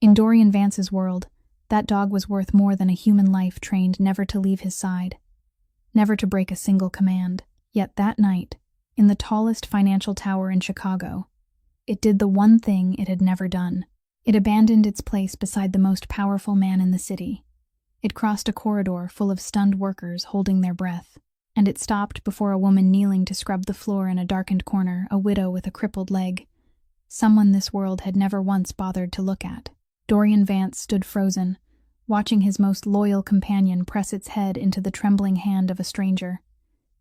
In Dorian Vance's world, that dog was worth more than a human life trained never to leave his side, never to break a single command. Yet that night, in the tallest financial tower in Chicago, it did the one thing it had never done. It abandoned its place beside the most powerful man in the city. It crossed a corridor full of stunned workers holding their breath, and it stopped before a woman kneeling to scrub the floor in a darkened corner, a widow with a crippled leg, someone this world had never once bothered to look at. Dorian Vance stood frozen, watching his most loyal companion press its head into the trembling hand of a stranger.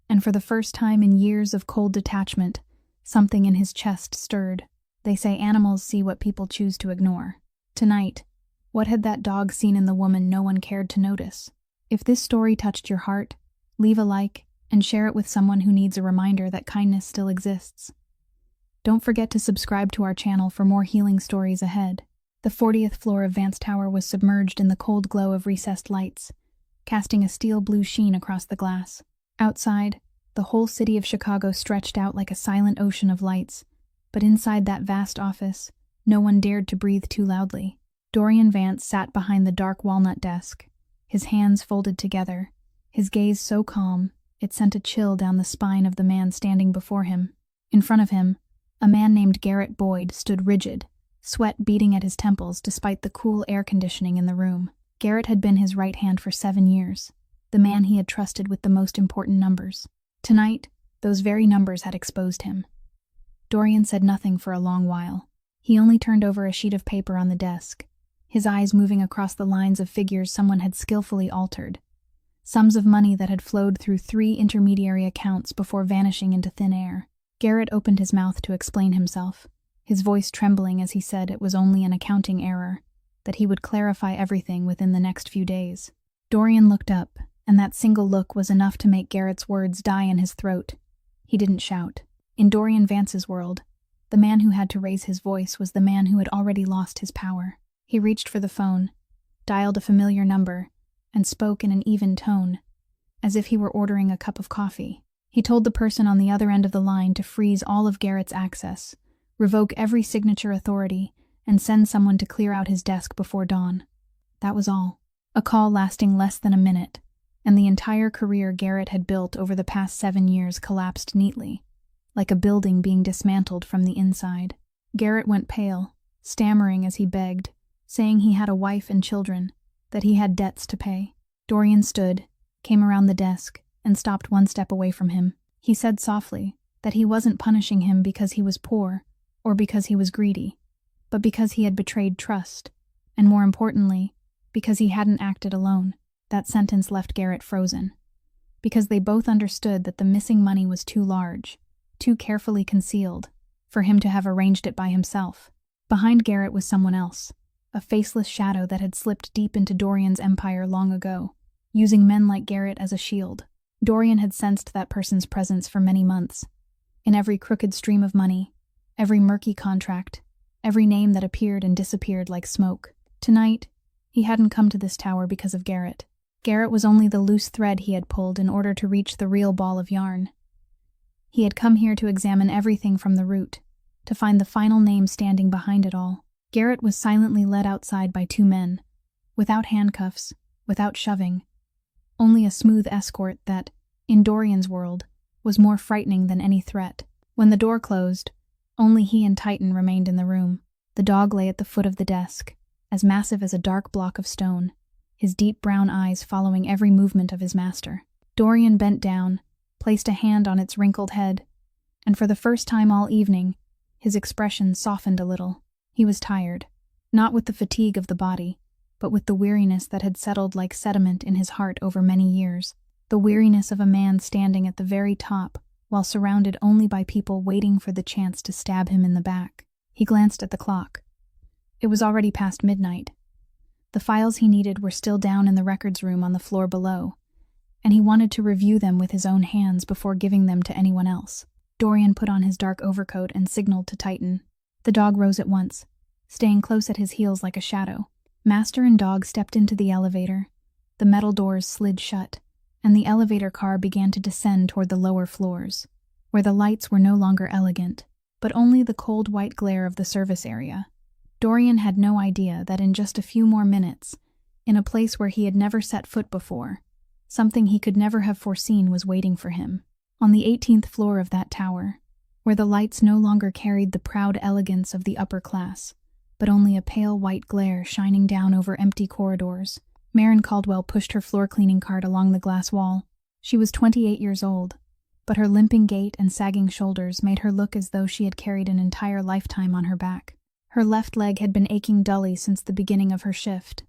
And for the first time in years of cold detachment, something in his chest stirred. They say animals see what people choose to ignore. Tonight, what had that dog seen in the woman no one cared to notice? If this story touched your heart, leave a like and share it with someone who needs a reminder that kindness still exists. Don't forget to subscribe to our channel for more healing stories ahead. The 40th floor of Vance Tower was submerged in the cold glow of recessed lights, casting a steel blue sheen across the glass. Outside, the whole city of Chicago stretched out like a silent ocean of lights, but inside that vast office, no one dared to breathe too loudly. Dorian Vance sat behind the dark walnut desk, his hands folded together, his gaze so calm it sent a chill down the spine of the man standing before him. In front of him, a man named Garrett Boyd stood rigid, sweat beading at his temples despite the cool air conditioning in the room. Garrett had been his right hand for 7 years, the man he had trusted with the most important numbers. Tonight, those very numbers had exposed him. Dorian said nothing for a long while. He only turned over a sheet of paper on the desk, his eyes moving across the lines of figures someone had skillfully altered, sums of money that had flowed through 3 intermediary accounts before vanishing into thin air. Garrett opened his mouth to explain himself, his voice trembling as he said it was only an accounting error, that he would clarify everything within the next few days. Dorian looked up, and that single look was enough to make Garrett's words die in his throat. He didn't shout. In Dorian Vance's world, the man who had to raise his voice was the man who had already lost his power. He reached for the phone, dialed a familiar number, and spoke in an even tone, as if he were ordering a cup of coffee. He told the person on the other end of the line to freeze all of Garrett's access, revoke every signature authority, and send someone to clear out his desk before dawn. That was all. A call lasting less than a minute, and the entire career Garrett had built over the past 7 years collapsed neatly, like a building being dismantled from the inside. Garrett went pale, stammering as he begged, saying he had a wife and children, that he had debts to pay. Dorian stood, came around the desk, and stopped 1 step away from him. He said softly that he wasn't punishing him because he was poor or because he was greedy, but because he had betrayed trust, and more importantly, because he hadn't acted alone. That sentence left Garrett frozen, because they both understood that the missing money was too large, too carefully concealed, for him to have arranged it by himself. Behind Garrett was someone else, a faceless shadow that had slipped deep into Dorian's empire long ago, using men like Garrett as a shield. Dorian had sensed that person's presence for many months. In every crooked stream of money, every murky contract, every name that appeared and disappeared like smoke. Tonight, he hadn't come to this tower because of Garrett. Garrett was only the loose thread he had pulled in order to reach the real ball of yarn. He had come here to examine everything from the root, to find the final name standing behind it all. Garrett was silently led outside by 2 men, without handcuffs, without shoving, only a smooth escort that, in Dorian's world, was more frightening than any threat. When the door closed, only he and Titan remained in the room. The dog lay at the foot of the desk, as massive as a dark block of stone, his deep brown eyes following every movement of his master. Dorian bent down, placed a hand on its wrinkled head, and for the first time all evening, his expression softened a little. He was tired, not with the fatigue of the body, but with the weariness that had settled like sediment in his heart over many years, the weariness of a man standing at the very top while surrounded only by people waiting for the chance to stab him in the back. He glanced at the clock. It was already past midnight. The files he needed were still down in the records room on the floor below, and he wanted to review them with his own hands before giving them to anyone else. Dorian put on his dark overcoat and signaled to Titan. The dog rose at once, staying close at his heels like a shadow. Master and dog stepped into the elevator. The metal doors slid shut, and the elevator car began to descend toward the lower floors, where the lights were no longer elegant, but only the cold white glare of the service area. Dorian had no idea that in just a few more minutes, in a place where he had never set foot before, something he could never have foreseen was waiting for him. On the 18th floor of that tower, where the lights no longer carried the proud elegance of the upper class, but only a pale white glare shining down over empty corridors, Maren Caldwell pushed her floor-cleaning cart along the glass wall. She was 28 years old, but her limping gait and sagging shoulders made her look as though she had carried an entire lifetime on her back. Her left leg had been aching dully since the beginning of her shift,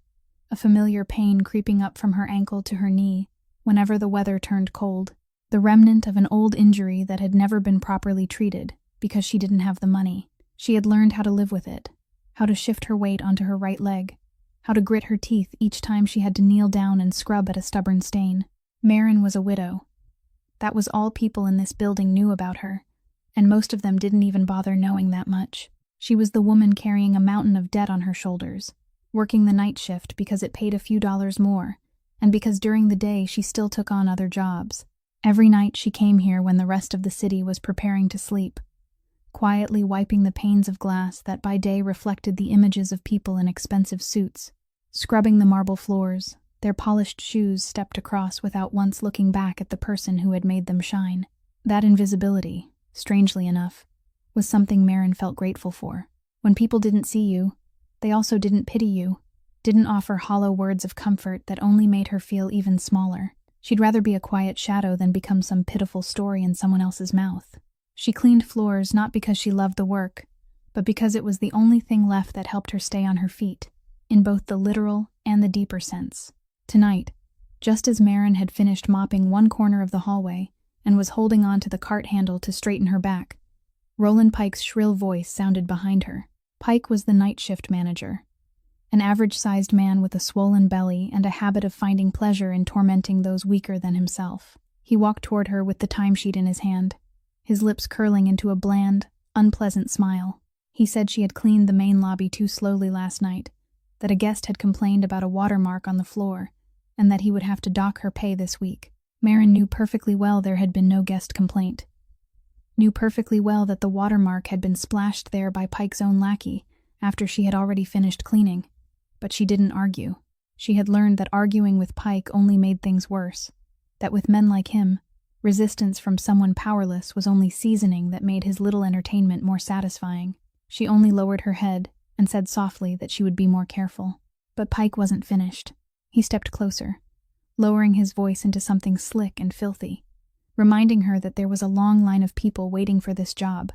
a familiar pain creeping up from her ankle to her knee whenever the weather turned cold, the remnant of an old injury that had never been properly treated because she didn't have the money. She had learned how to live with it, how to shift her weight onto her right leg, how to grit her teeth each time she had to kneel down and scrub at a stubborn stain. Maren was a widow. That was all people in this building knew about her, and most of them didn't even bother knowing that much. She was the woman carrying a mountain of debt on her shoulders, working the night shift because it paid a few dollars more, and because during the day she still took on other jobs. Every night she came here when the rest of the city was preparing to sleep, quietly wiping the panes of glass that by day reflected the images of people in expensive suits, scrubbing the marble floors, their polished shoes stepped across without once looking back at the person who had made them shine. That invisibility, strangely enough, was something Maren felt grateful for. When people didn't see you, they also didn't pity you, didn't offer hollow words of comfort that only made her feel even smaller. She'd rather be a quiet shadow than become some pitiful story in someone else's mouth. She cleaned floors not because she loved the work, but because it was the only thing left that helped her stay on her feet, in both the literal and the deeper sense. Tonight, just as Maren had finished mopping one corner of the hallway and was holding on to the cart handle to straighten her back, Roland Pike's shrill voice sounded behind her. Pike was the night shift manager, an average-sized man with a swollen belly and a habit of finding pleasure in tormenting those weaker than himself. He walked toward her with the timesheet in his hand, his lips curling into a bland, unpleasant smile. He said she had cleaned the main lobby too slowly last night, that a guest had complained about a watermark on the floor, and that he would have to dock her pay this week. Maren knew perfectly well there had been no guest complaint. Knew perfectly well that the watermark had been splashed there by Pike's own lackey after she had already finished cleaning. But she didn't argue. She had learned that arguing with Pike only made things worse, that with men like him, resistance from someone powerless was only seasoning that made his little entertainment more satisfying. She only lowered her head and said softly that she would be more careful. But Pike wasn't finished. He stepped closer, lowering his voice into something slick and filthy, reminding her that there was a long line of people waiting for this job,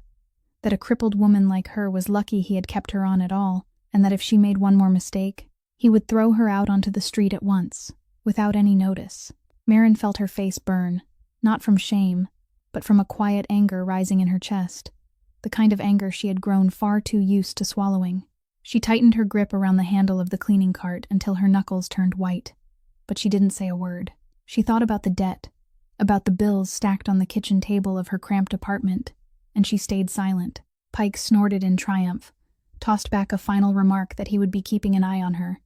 that a crippled woman like her was lucky he had kept her on at all, and that if she made one more mistake, he would throw her out onto the street at once, without any notice. Maren felt her face burn, not from shame, but from a quiet anger rising in her chest, the kind of anger she had grown far too used to swallowing. She tightened her grip around the handle of the cleaning cart until her knuckles turned white, but she didn't say a word. She thought about the debt, about the bills stacked on the kitchen table of her cramped apartment, and she stayed silent. Pike snorted in triumph, tossed back a final remark that he would be keeping an eye on her,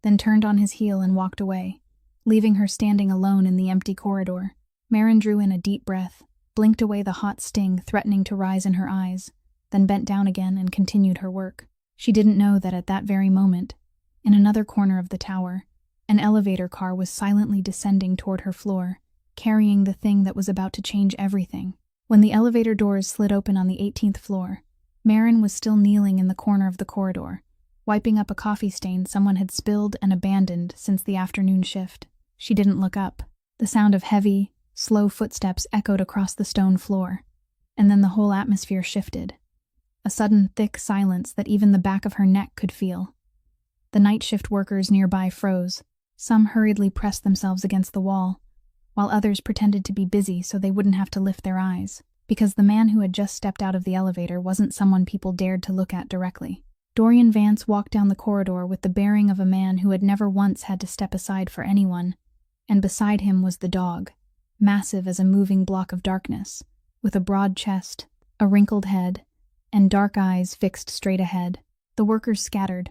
then turned on his heel and walked away, leaving her standing alone in the empty corridor. Maren drew in a deep breath, blinked away the hot sting threatening to rise in her eyes, then bent down again and continued her work. She didn't know that at that very moment, in another corner of the tower, an elevator car was silently descending toward her floor, carrying the thing that was about to change everything. When the elevator doors slid open on the 18th floor, Maren was still kneeling in the corner of the corridor, wiping up a coffee stain someone had spilled and abandoned since the afternoon shift. She didn't look up. The sound of heavy, slow footsteps echoed across the stone floor, and then the whole atmosphere shifted. A sudden, thick silence that even the back of her neck could feel. The night shift workers nearby froze. Some hurriedly pressed themselves against the wall, while others pretended to be busy so they wouldn't have to lift their eyes, because the man who had just stepped out of the elevator wasn't someone people dared to look at directly. Dorian Vance walked down the corridor with the bearing of a man who had never once had to step aside for anyone, and beside him was the dog, massive as a moving block of darkness, with a broad chest, a wrinkled head, and dark eyes fixed straight ahead. The workers scattered,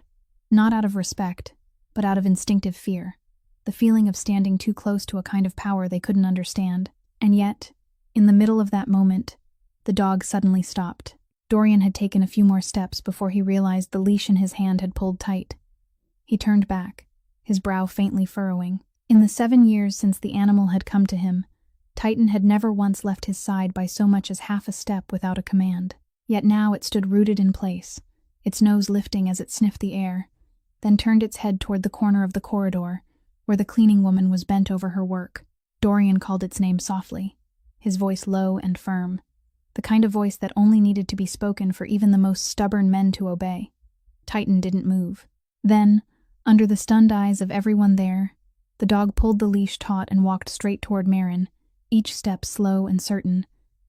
not out of respect, but out of instinctive fear, the feeling of standing too close to a kind of power they couldn't understand. And yet, in the middle of that moment, the dog suddenly stopped. Dorian had taken a few more steps before he realized the leash in his hand had pulled tight. He turned back, his brow faintly furrowing. In the 7 years since the animal had come to him, Titan had never once left his side by so much as half a step without a command. Yet now it stood rooted in place, its nose lifting as it sniffed the air, then turned its head toward the corner of the corridor, where the cleaning woman was bent over her work. Dorian called its name softly, his voice low and firm, the kind of voice that only needed to be spoken for even the most stubborn men to obey. Titan didn't move. Then, under the stunned eyes of everyone there, the dog pulled the leash taut and walked straight toward Marin, each step slow and certain,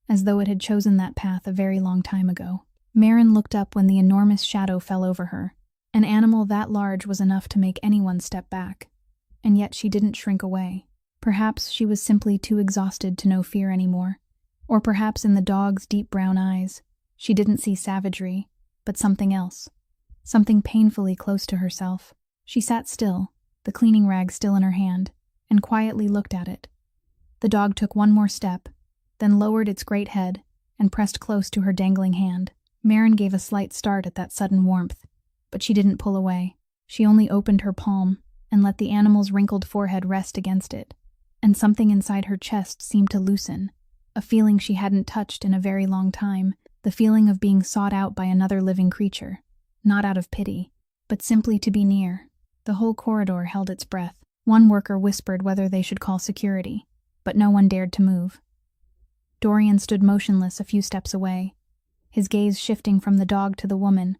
as though it had chosen that path a very long time ago. Marin looked up when the enormous shadow fell over her. An animal that large was enough to make anyone step back, and yet she didn't shrink away. Perhaps she was simply too exhausted to know fear anymore, or perhaps in the dog's deep brown eyes, she didn't see savagery, but something else, something painfully close to herself. She sat still, the cleaning rag still in her hand, and quietly looked at it. The dog took one more step, then lowered its great head and pressed close to her dangling hand. Marin gave a slight start at that sudden warmth, but she didn't pull away. She only opened her palm and let the animal's wrinkled forehead rest against it, and something inside her chest seemed to loosen, a feeling she hadn't touched in a very long time, the feeling of being sought out by another living creature, not out of pity, but simply to be near. The whole corridor held its breath. One worker whispered whether they should call security, but no one dared to move. Dorian stood motionless a few steps away, his gaze shifting from the dog to the woman,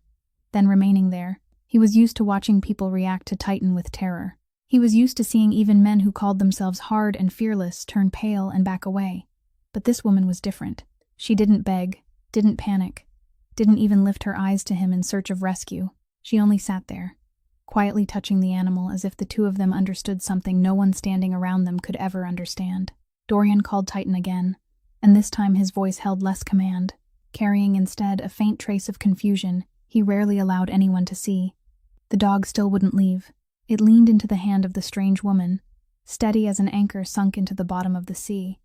then remaining there. He was used to watching people react to Titan with terror. He was used to seeing even men who called themselves hard and fearless turn pale and back away. But this woman was different. She didn't beg, didn't panic, didn't even lift her eyes to him in search of rescue. She only sat there, quietly touching the animal as if the two of them understood something no one standing around them could ever understand. Dorian called Titan again, and this time his voice held less command, carrying instead a faint trace of confusion he rarely allowed anyone to see. The dog still wouldn't leave. It leaned into the hand of the strange woman, steady as an anchor sunk into the bottom of the sea,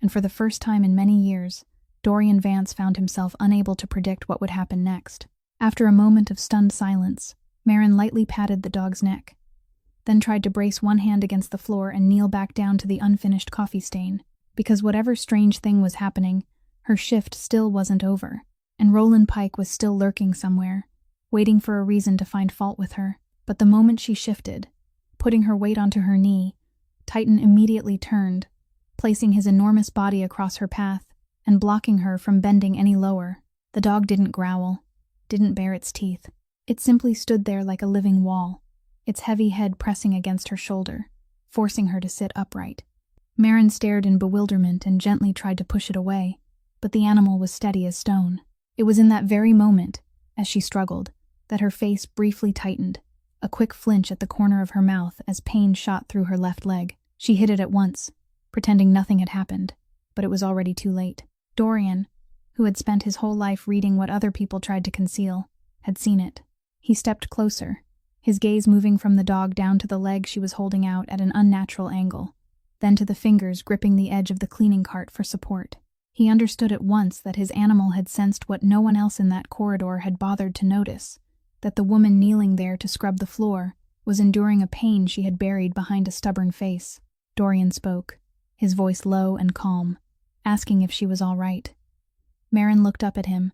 and for the first time in many years, Dorian Vance found himself unable to predict what would happen next. After a moment of stunned silence, Marin lightly patted the dog's neck, then tried to brace one hand against the floor and kneel back down to the unfinished coffee stain, because whatever strange thing was happening, her shift still wasn't over, and Roland Pike was still lurking somewhere, waiting for a reason to find fault with her. But the moment she shifted, putting her weight onto her knee, Titan immediately turned, placing his enormous body across her path and blocking her from bending any lower. The dog didn't growl, didn't bare its teeth. It simply stood there like a living wall, its heavy head pressing against her shoulder, forcing her to sit upright. Marin stared in bewilderment and gently tried to push it away, but the animal was steady as stone. It was in that very moment, as she struggled, that her face briefly tightened, a quick flinch at the corner of her mouth as pain shot through her left leg. She hid it at once, pretending nothing had happened, but it was already too late. Dorian, who had spent his whole life reading what other people tried to conceal, had seen it. He stepped closer, his gaze moving from the dog down to the leg she was holding out at an unnatural angle, then to the fingers gripping the edge of the cleaning cart for support. He understood at once that his animal had sensed what no one else in that corridor had bothered to notice, that the woman kneeling there to scrub the floor was enduring a pain she had buried behind a stubborn face. Dorian spoke, his voice low and calm, asking if she was all right. Marin looked up at him,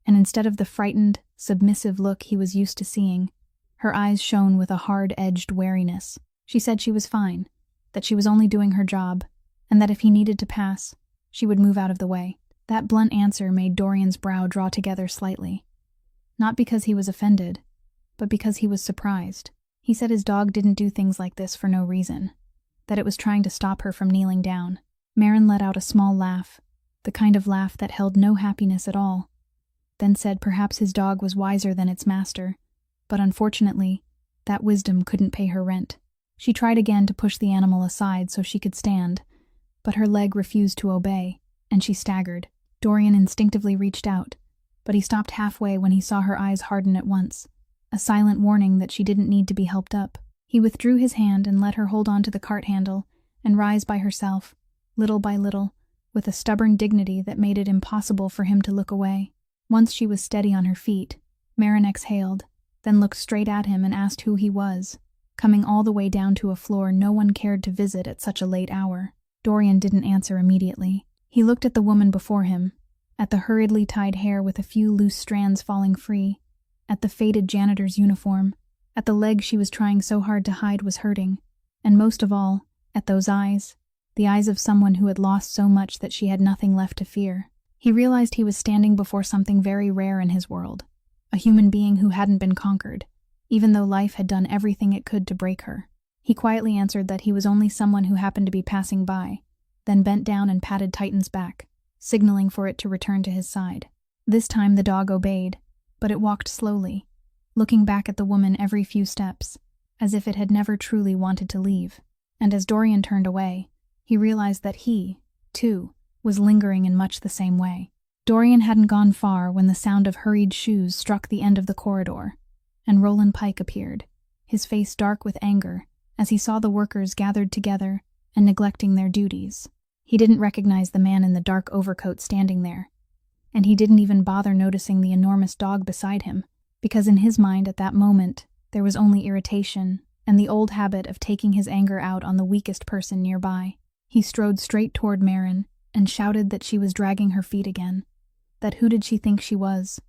and instead of the frightened, submissive look he was used to seeing, her eyes shone with a hard-edged wariness. She said she was fine, that she was only doing her job, and that if he needed to pass, she would move out of the way. That blunt answer made Dorian's brow draw together slightly. Not because he was offended, but because he was surprised. He said his dog didn't do things like this for no reason, that it was trying to stop her from kneeling down. Marin let out a small laugh, the kind of laugh that held no happiness at all, then said perhaps his dog was wiser than its master, but unfortunately, that wisdom couldn't pay her rent. She tried again to push the animal aside so she could stand, but her leg refused to obey, and she staggered. Dorian instinctively reached out, but he stopped halfway when he saw her eyes harden at once, a silent warning that she didn't need to be helped up. He withdrew his hand and let her hold on to the cart handle and rise by herself, little by little, with a stubborn dignity that made it impossible for him to look away. Once she was steady on her feet, Marin exhaled, then looked straight at him and asked who he was, coming all the way down to a floor no one cared to visit at such a late hour. Dorian didn't answer immediately. He looked at the woman before him, at the hurriedly tied hair with a few loose strands falling free, at the faded janitor's uniform, at the leg she was trying so hard to hide was hurting, and most of all, at those eyes, the eyes of someone who had lost so much that she had nothing left to fear. He realized he was standing before something very rare in his world, a human being who hadn't been conquered, even though life had done everything it could to break her. He quietly answered that he was only someone who happened to be passing by, then bent down and patted Titan's back, signaling for it to return to his side. This time the dog obeyed, but it walked slowly, looking back at the woman every few steps, as if it had never truly wanted to leave. And as Dorian turned away, he realized that he, too, was lingering in much the same way. Dorian hadn't gone far when the sound of hurried shoes struck the end of the corridor, and Roland Pike appeared, his face dark with anger, as he saw the workers gathered together and neglecting their duties. He didn't recognize the man in the dark overcoat standing there, and he didn't even bother noticing the enormous dog beside him, because in his mind at that moment there was only irritation and the old habit of taking his anger out on the weakest person nearby. He strode straight toward Marin and shouted that she was dragging her feet again, that who did she think she was,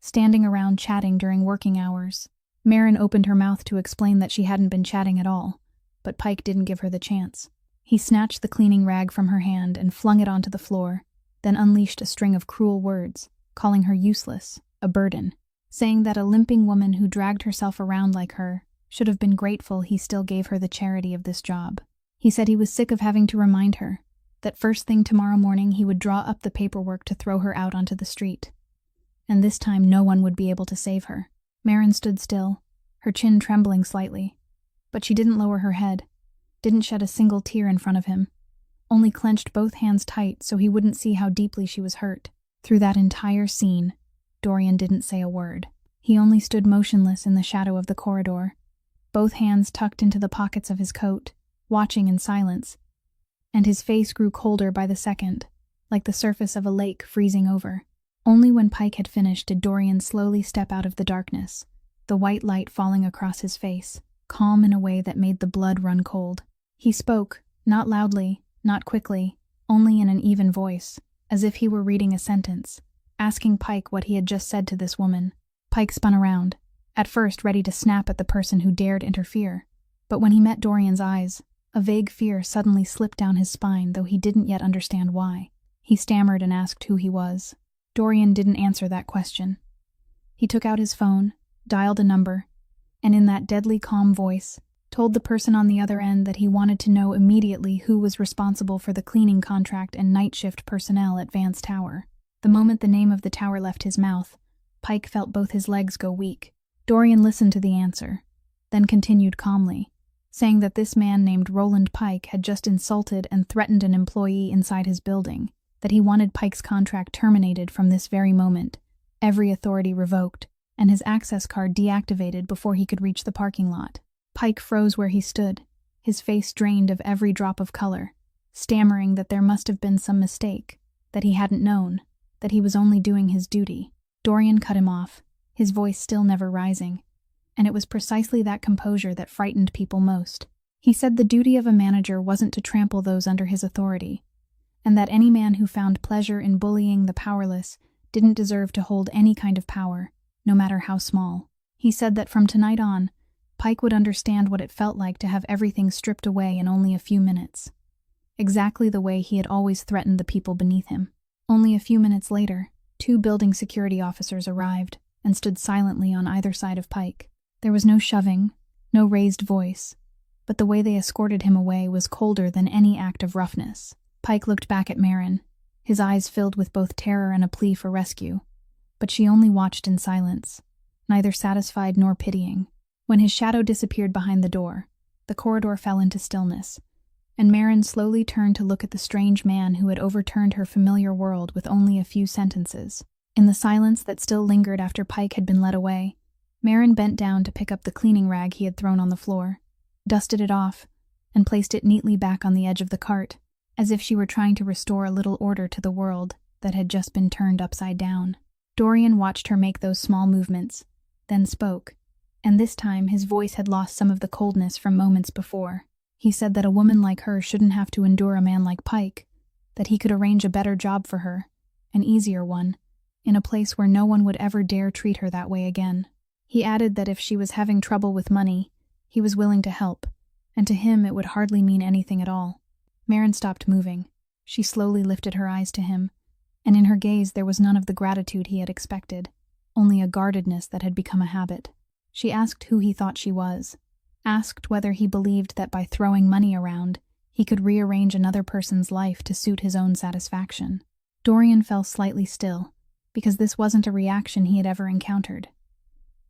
standing around chatting during working hours. Marin opened her mouth to explain that she hadn't been chatting at all, but Pike didn't give her the chance. He snatched the cleaning rag from her hand and flung it onto the floor, then unleashed a string of cruel words, calling her useless, a burden, saying that a limping woman who dragged herself around like her should have been grateful he still gave her the charity of this job. He said he was sick of having to remind her that first thing tomorrow morning he would draw up the paperwork to throw her out onto the street. And this time no one would be able to save her. Marin stood still, her chin trembling slightly, but she didn't lower her head, didn't shed a single tear in front of him, only clenched both hands tight so he wouldn't see how deeply she was hurt. Through that entire scene, Dorian didn't say a word. He only stood motionless in the shadow of the corridor, both hands tucked into the pockets of his coat, watching in silence, and his face grew colder by the second, like the surface of a lake freezing over. Only when Pike had finished did Dorian slowly step out of the darkness, the white light falling across his face, calm in a way that made the blood run cold. He spoke, not loudly, not quickly, only in an even voice, as if he were reading a sentence, asking Pike what he had just said to this woman. Pike spun around, at first ready to snap at the person who dared interfere, but when he met Dorian's eyes, a vague fear suddenly slipped down his spine, though he didn't yet understand why. He stammered and asked who he was. Dorian didn't answer that question. He took out his phone, dialed a number, and in that deadly calm voice, told the person on the other end that he wanted to know immediately who was responsible for the cleaning contract and night shift personnel at Vance Tower. The moment the name of the tower left his mouth, Pike felt both his legs go weak. Dorian listened to the answer, then continued calmly, saying that this man named Roland Pike had just insulted and threatened an employee inside his building, that he wanted Pike's contract terminated from this very moment, every authority revoked, and his access card deactivated before he could reach the parking lot. Pike froze where he stood, his face drained of every drop of color, stammering that there must have been some mistake, that he hadn't known, that he was only doing his duty. Dorian cut him off, his voice still never rising, and it was precisely that composure that frightened people most. He said the duty of a manager wasn't to trample those under his authority, and that any man who found pleasure in bullying the powerless didn't deserve to hold any kind of power, no matter how small. He said that from tonight on, Pike would understand what it felt like to have everything stripped away in only a few minutes, exactly the way he had always threatened the people beneath him. Only a few minutes later, 2 building security officers arrived and stood silently on either side of Pike. There was no shoving, no raised voice, but the way they escorted him away was colder than any act of roughness. Pike looked back at Marin, his eyes filled with both terror and a plea for rescue, but she only watched in silence, neither satisfied nor pitying. When his shadow disappeared behind the door, the corridor fell into stillness, and Marin slowly turned to look at the strange man who had overturned her familiar world with only a few sentences. In the silence that still lingered after Pike had been led away, Marin bent down to pick up the cleaning rag he had thrown on the floor, dusted it off, and placed it neatly back on the edge of the cart, as if she were trying to restore a little order to the world that had just been turned upside down. Dorian watched her make those small movements, then spoke, and this time his voice had lost some of the coldness from moments before. He said that a woman like her shouldn't have to endure a man like Pike, that he could arrange a better job for her, an easier one, in a place where no one would ever dare treat her that way again. He added that if she was having trouble with money, he was willing to help, and to him it would hardly mean anything at all. Maren stopped moving. She slowly lifted her eyes to him, and in her gaze there was none of the gratitude he had expected, only a guardedness that had become a habit. She asked who he thought she was, asked whether he believed that by throwing money around, he could rearrange another person's life to suit his own satisfaction. Dorian fell slightly still, because this wasn't a reaction he had ever encountered.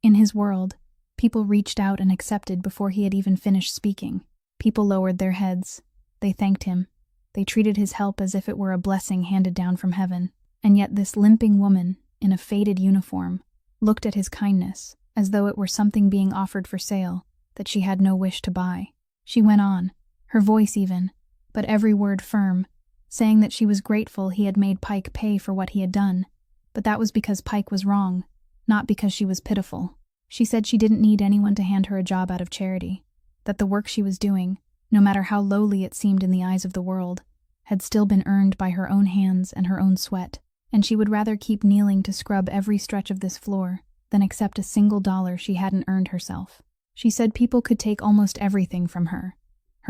In his world, people reached out and accepted before he had even finished speaking. People lowered their heads. They thanked him. They treated his help as if it were a blessing handed down from heaven. And yet this limping woman, in a faded uniform, looked at his kindness as though it were something being offered for sale that she had no wish to buy. She went on, her voice even, but every word firm, saying that she was grateful he had made Pike pay for what he had done, but that was because Pike was wrong, not because she was pitiful. She said she didn't need anyone to hand her a job out of charity, that the work she was doing, no matter how lowly it seemed in the eyes of the world, had still been earned by her own hands and her own sweat, and she would rather keep kneeling to scrub every stretch of this floor than accept a single dollar she hadn't earned herself. She said people could take almost everything from her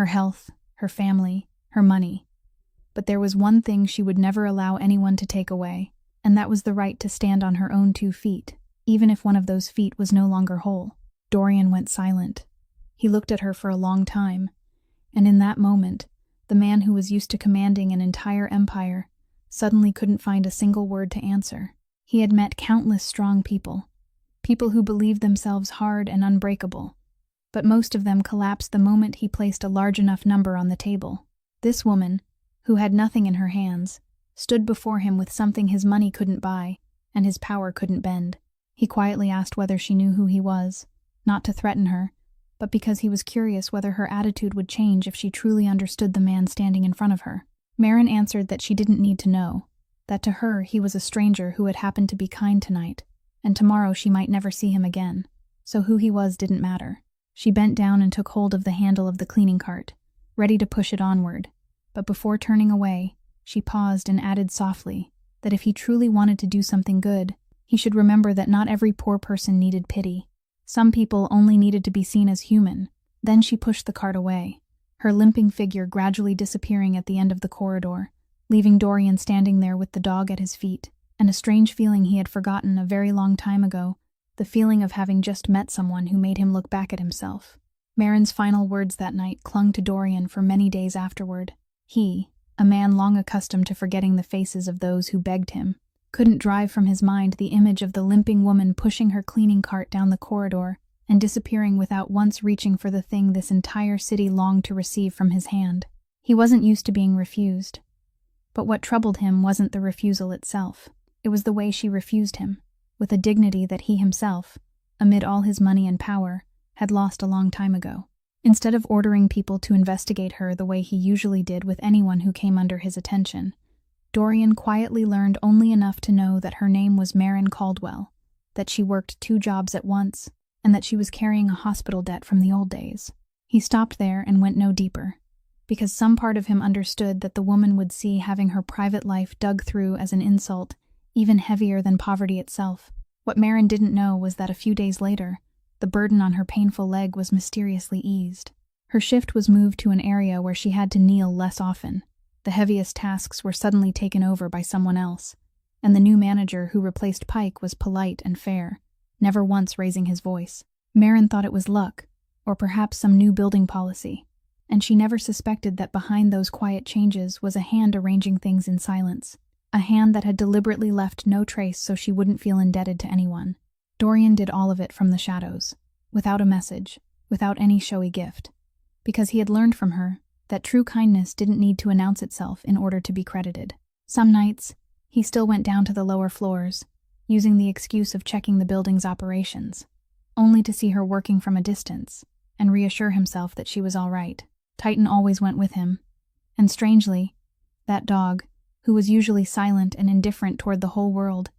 health, her family, her money. But there was one thing she would never allow anyone to take away, and that was the right to stand on her own 2 feet, even if one of those feet was no longer whole. Dorian went silent. He looked at her for a long time, and in that moment, the man who was used to commanding an entire empire suddenly couldn't find a single word to answer. He had met countless strong people who believed themselves hard and unbreakable, but most of them collapsed the moment he placed a large enough number on the table. This woman, who had nothing in her hands, stood before him with something his money couldn't buy and his power couldn't bend. He quietly asked whether she knew who he was, not to threaten her, but because he was curious whether her attitude would change if she truly understood the man standing in front of her. Maren answered that she didn't need to know, that to her he was a stranger who had happened to be kind tonight, and tomorrow she might never see him again, so who he was didn't matter. She bent down and took hold of the handle of the cleaning cart, ready to push it onward, but before turning away, she paused and added softly that if he truly wanted to do something good, he should remember that not every poor person needed pity. Some people only needed to be seen as human. Then she pushed the cart away, her limping figure gradually disappearing at the end of the corridor, leaving Dorian standing there with the dog at his feet, and a strange feeling he had forgotten a very long time ago, the feeling of having just met someone who made him look back at himself. Maren's final words that night clung to Dorian for many days afterward. He, a man long accustomed to forgetting the faces of those who begged him, couldn't drive from his mind the image of the limping woman pushing her cleaning cart down the corridor and disappearing without once reaching for the thing this entire city longed to receive from his hand. He wasn't used to being refused. But what troubled him wasn't the refusal itself. It was the way she refused him, with a dignity that he himself, amid all his money and power, had lost a long time ago. Instead of ordering people to investigate her the way he usually did with anyone who came under his attention, Dorian quietly learned only enough to know that her name was Maren Caldwell, that she worked 2 jobs at once, and that she was carrying a hospital debt from the old days. He stopped there and went no deeper, because some part of him understood that the woman would see having her private life dug through as an insult even heavier than poverty itself. What Maren didn't know was that a few days later, the burden on her painful leg was mysteriously eased. Her shift was moved to an area where she had to kneel less often. The heaviest tasks were suddenly taken over by someone else, and the new manager who replaced Pike was polite and fair, never once raising his voice. Maren thought it was luck, or perhaps some new building policy, and she never suspected that behind those quiet changes was a hand arranging things in silence, a hand that had deliberately left no trace so she wouldn't feel indebted to anyone. Dorian did all of it from the shadows, without a message, without any showy gift, because he had learned from her that true kindness didn't need to announce itself in order to be credited. Some nights, he still went down to the lower floors, using the excuse of checking the building's operations, only to see her working from a distance and reassure himself that she was all right. Titan always went with him, and strangely, that dog, who was usually silent and indifferent toward the whole world,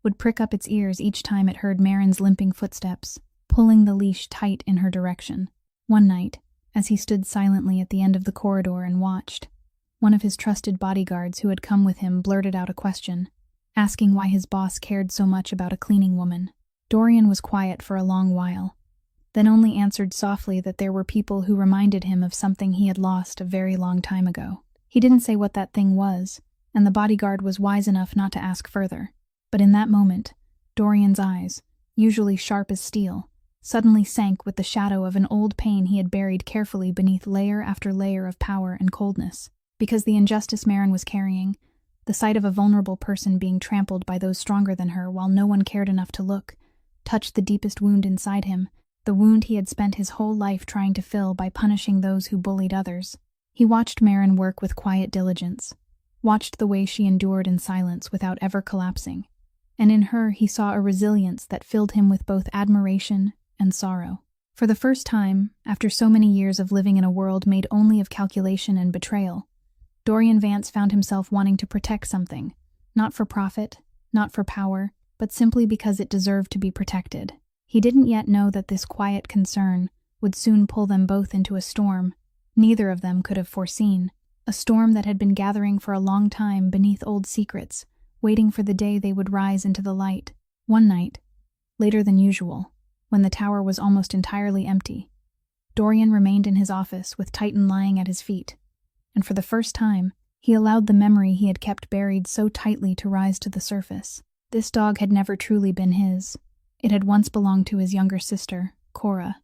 would prick up its ears each time it heard Marin's limping footsteps, pulling the leash tight in her direction. One night, as he stood silently at the end of the corridor and watched, one of his trusted bodyguards who had come with him blurted out a question, asking why his boss cared so much about a cleaning woman. Dorian was quiet for a long while, then only answered softly that there were people who reminded him of something he had lost a very long time ago. He didn't say what that thing was, and the bodyguard was wise enough not to ask further. But in that moment, Dorian's eyes, usually sharp as steel, suddenly sank with the shadow of an old pain he had buried carefully beneath layer after layer of power and coldness. Because the injustice Marin was carrying, the sight of a vulnerable person being trampled by those stronger than her while no one cared enough to look, touched the deepest wound inside him, the wound he had spent his whole life trying to fill by punishing those who bullied others. He watched Marin work with quiet diligence, watched the way she endured in silence without ever collapsing, and in her he saw a resilience that filled him with both admiration and sorrow. For the first time, after so many years of living in a world made only of calculation and betrayal, Dorian Vance found himself wanting to protect something, not for profit, not for power, but simply because it deserved to be protected. He didn't yet know that this quiet concern would soon pull them both into a storm neither of them could have foreseen, a storm that had been gathering for a long time beneath old secrets, waiting for the day they would rise into the light. One night, later than usual, when the tower was almost entirely empty, Dorian remained in his office with Titan lying at his feet, and for the first time, he allowed the memory he had kept buried so tightly to rise to the surface. This dog had never truly been his. It had once belonged to his younger sister, Cora,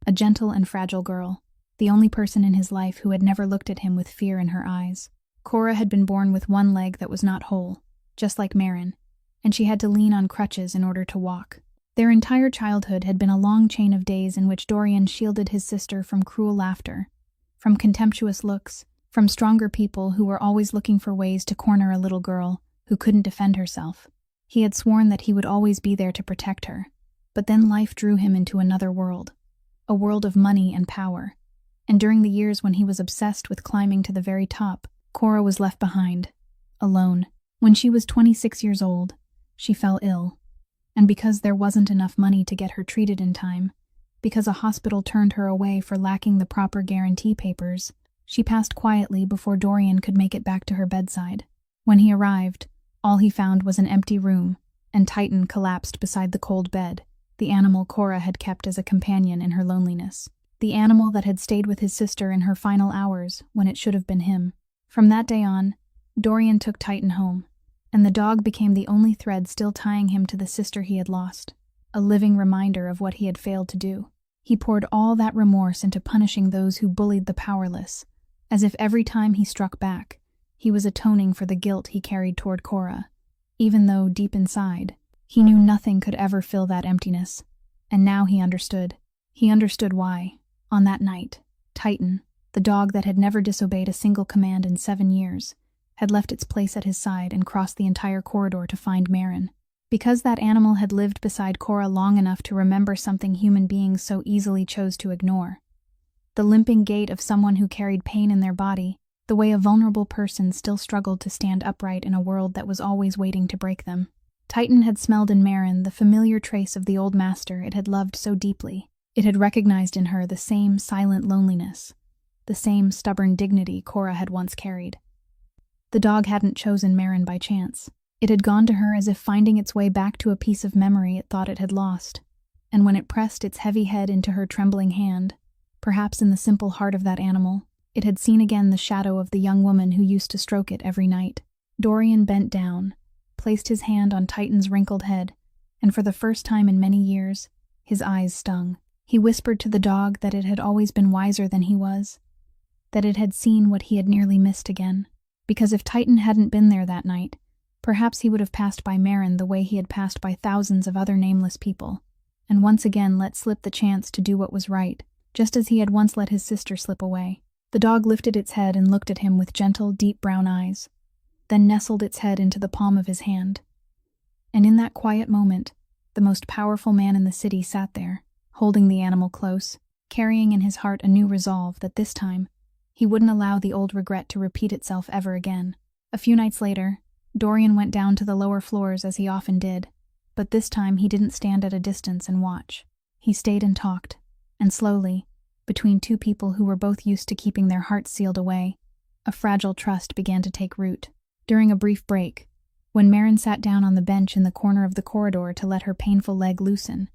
a gentle and fragile girl, the only person in his life who had never looked at him with fear in her eyes. Cora had been born with one leg that was not whole, just like Marin, and she had to lean on crutches in order to walk. Their entire childhood had been a long chain of days in which Dorian shielded his sister from cruel laughter, from contemptuous looks, from stronger people who were always looking for ways to corner a little girl who couldn't defend herself. He had sworn that he would always be there to protect her, but then life drew him into another world, a world of money and power. And during the years when he was obsessed with climbing to the very top, Cora was left behind, alone. When she was 26 years old, she fell ill. And because there wasn't enough money to get her treated in time, because a hospital turned her away for lacking the proper guarantee papers, she passed quietly before Dorian could make it back to her bedside. When he arrived, all he found was an empty room, and Titan collapsed beside the cold bed, the animal Cora had kept as a companion in her loneliness. The animal that had stayed with his sister in her final hours when it should have been him. From that day on, Dorian took Titan home, and the dog became the only thread still tying him to the sister he had lost, a living reminder of what he had failed to do. He poured all that remorse into punishing those who bullied the powerless, as if every time he struck back, he was atoning for the guilt he carried toward Cora, even though, deep inside, he knew nothing could ever fill that emptiness. And now he understood. He understood why. On that night, Titan, the dog that had never disobeyed a single command in 7 years, had left its place at his side and crossed the entire corridor to find Marin. Because that animal had lived beside Cora long enough to remember something human beings so easily chose to ignore. The limping gait of someone who carried pain in their body, the way a vulnerable person still struggled to stand upright in a world that was always waiting to break them. Titan had smelled in Marin the familiar trace of the old master it had loved so deeply. It had recognized in her the same silent loneliness, the same stubborn dignity Cora had once carried. The dog hadn't chosen Marin by chance. It had gone to her as if finding its way back to a piece of memory it thought it had lost, and when it pressed its heavy head into her trembling hand, perhaps in the simple heart of that animal, it had seen again the shadow of the young woman who used to stroke it every night. Dorian bent down, placed his hand on Titan's wrinkled head, and for the first time in many years, his eyes stung. He whispered to the dog that it had always been wiser than he was, that it had seen what he had nearly missed again. Because if Titan hadn't been there that night, perhaps he would have passed by Marin the way he had passed by thousands of other nameless people, and once again let slip the chance to do what was right, just as he had once let his sister slip away. The dog lifted its head and looked at him with gentle, deep brown eyes, then nestled its head into the palm of his hand. And in that quiet moment, the most powerful man in the city sat there, holding the animal close, carrying in his heart a new resolve that this time, he wouldn't allow the old regret to repeat itself ever again. A few nights later, Dorian went down to the lower floors as he often did, But this time he didn't stand at a distance and watch. He stayed and talked, and slowly, between two people who were both used to keeping their hearts sealed away, a fragile trust began to take root. During a brief break, when Maren sat down on the bench in the corner of the corridor to let her painful leg loosen,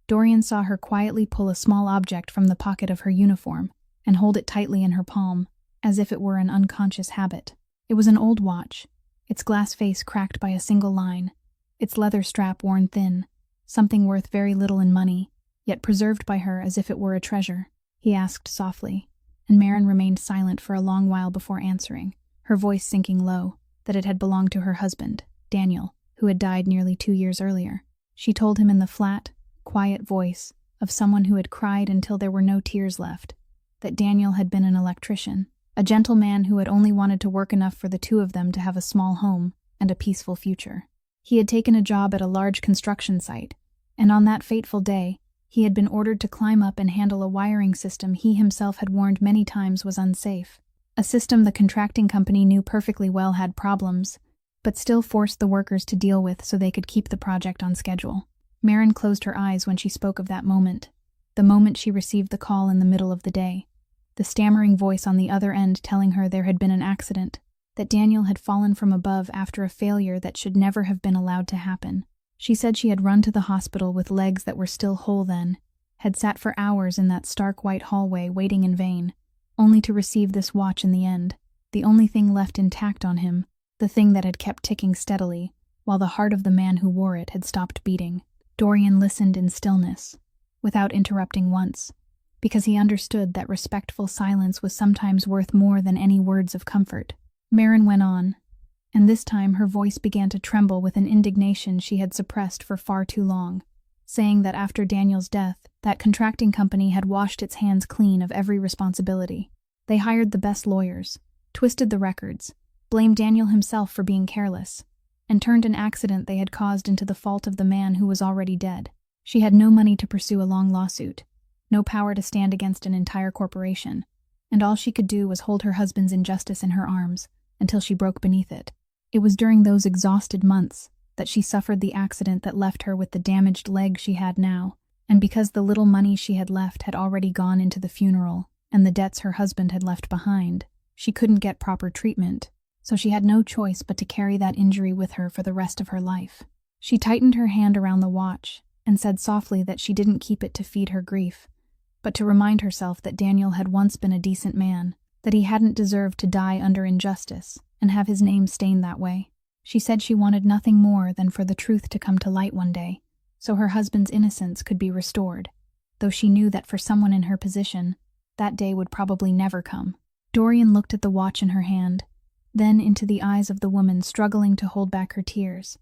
Dorian saw her quietly pull a small object from the pocket of her uniform and hold it tightly in her palm, as if it were an unconscious habit. It was an old watch, its glass face cracked by a single line, its leather strap worn thin, something worth very little in money, yet preserved by her as if it were a treasure. He asked softly, and Maren remained silent for a long while before answering, her voice sinking low, that it had belonged to her husband, Daniel, who had died nearly 2 years earlier. She told him in the flat, quiet voice of someone who had cried until there were no tears left, that Daniel had been an electrician, a gentle man who had only wanted to work enough for the two of them to have a small home and a peaceful future. He had taken a job at a large construction site, and on that fateful day, he had been ordered to climb up and handle a wiring system he himself had warned many times was unsafe. A system the contracting company knew perfectly well had problems, but still forced the workers to deal with so they could keep the project on schedule. Maren closed her eyes when she spoke of that moment, the moment she received the call in the middle of the day, the stammering voice on the other end telling her there had been an accident, that Daniel had fallen from above after a failure that should never have been allowed to happen. She said she had run to the hospital with legs that were still whole then, had sat for hours in that stark white hallway waiting in vain, only to receive this watch in the end, the only thing left intact on him, the thing that had kept ticking steadily, while the heart of the man who wore it had stopped beating. Dorian listened in stillness, without interrupting once, because he understood that respectful silence was sometimes worth more than any words of comfort. Maren went on, and this time her voice began to tremble with an indignation she had suppressed for far too long, saying that after Daniel's death, that contracting company had washed its hands clean of every responsibility. They hired the best lawyers, twisted the records, blamed Daniel himself for being careless, and turned an accident they had caused into the fault of the man who was already dead. She had no money to pursue a long lawsuit, no power to stand against an entire corporation, and all she could do was hold her husband's injustice in her arms until she broke beneath it. It was during those exhausted months that she suffered the accident that left her with the damaged leg she had now, and because the little money she had left had already gone into the funeral and the debts her husband had left behind, she couldn't get proper treatment, so she had no choice but to carry that injury with her for the rest of her life. She tightened her hand around the watch and said softly that she didn't keep it to feed her grief, but to remind herself that Daniel had once been a decent man, that he hadn't deserved to die under injustice and have his name stained that way. She said she wanted nothing more than for the truth to come to light one day, so her husband's innocence could be restored, though she knew that for someone in her position, that day would probably never come. Dorian looked at the watch in her hand, then into the eyes of the woman struggling to hold back her tears,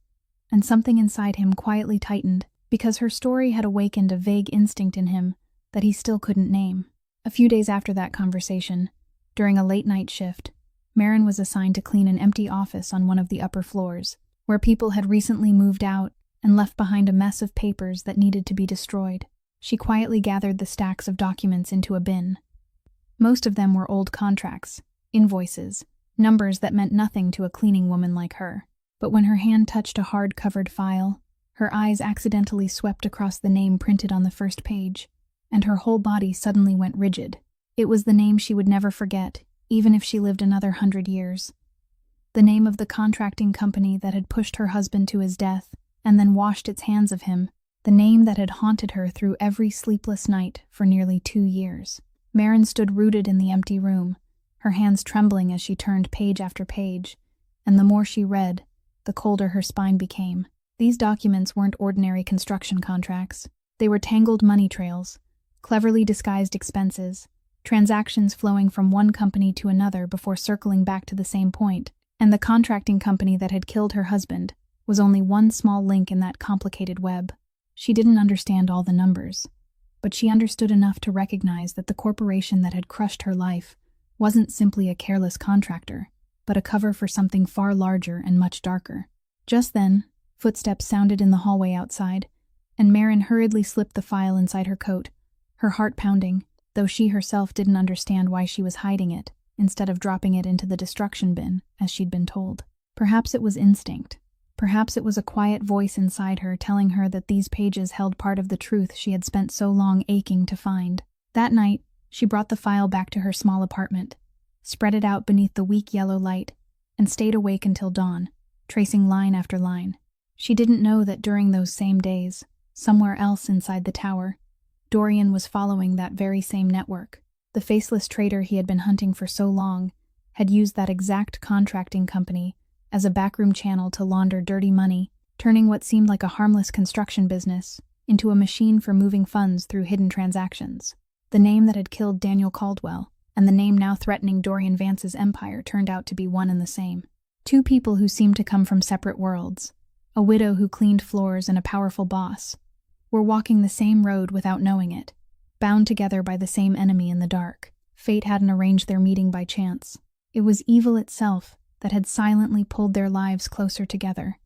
and something inside him quietly tightened, because her story had awakened a vague instinct in him that he still couldn't name. A few days after that conversation, during a late-night shift, Maren was assigned to clean an empty office on one of the upper floors, where people had recently moved out and left behind a mess of papers that needed to be destroyed. She quietly gathered the stacks of documents into a bin. Most of them were old contracts, invoices, numbers that meant nothing to a cleaning woman like her. But when her hand touched a hard-covered file, her eyes accidentally swept across the name printed on the first page, and her whole body suddenly went rigid. It was the name she would never forget, even if she lived another 100 years. The name of the contracting company that had pushed her husband to his death and then washed its hands of him, the name that had haunted her through every sleepless night for nearly 2 years. Maren stood rooted in the empty room, her hands trembling as she turned page after page, and the more she read, the colder her spine became. These documents weren't ordinary construction contracts. They were tangled money trails, cleverly disguised expenses, transactions flowing from one company to another before circling back to the same point, and the contracting company that had killed her husband was only one small link in that complicated web. She didn't understand all the numbers, but she understood enough to recognize that the corporation that had crushed her life wasn't simply a careless contractor, but a cover for something far larger and much darker. Just then, footsteps sounded in the hallway outside, and Maren hurriedly slipped the file inside her coat, her heart pounding, though she herself didn't understand why she was hiding it, instead of dropping it into the destruction bin, as she'd been told. Perhaps it was instinct. Perhaps it was a quiet voice inside her telling her that these pages held part of the truth she had spent so long aching to find. That night, she brought the file back to her small apartment, spread it out beneath the weak yellow light, and stayed awake until dawn, tracing line after line. She didn't know that during those same days, somewhere else inside the tower, Dorian was following that very same network. The faceless traitor he had been hunting for so long had used that exact contracting company as a backroom channel to launder dirty money, turning what seemed like a harmless construction business into a machine for moving funds through hidden transactions. The name that had killed Daniel Caldwell and the name now threatening Dorian Vance's empire turned out to be one and the same. Two people who seemed to come from separate worlds, a widow who cleaned floors and a powerful boss, were walking the same road without knowing it, bound together by the same enemy in the dark. Fate hadn't arranged their meeting by chance. It was evil itself that had silently pulled their lives closer together,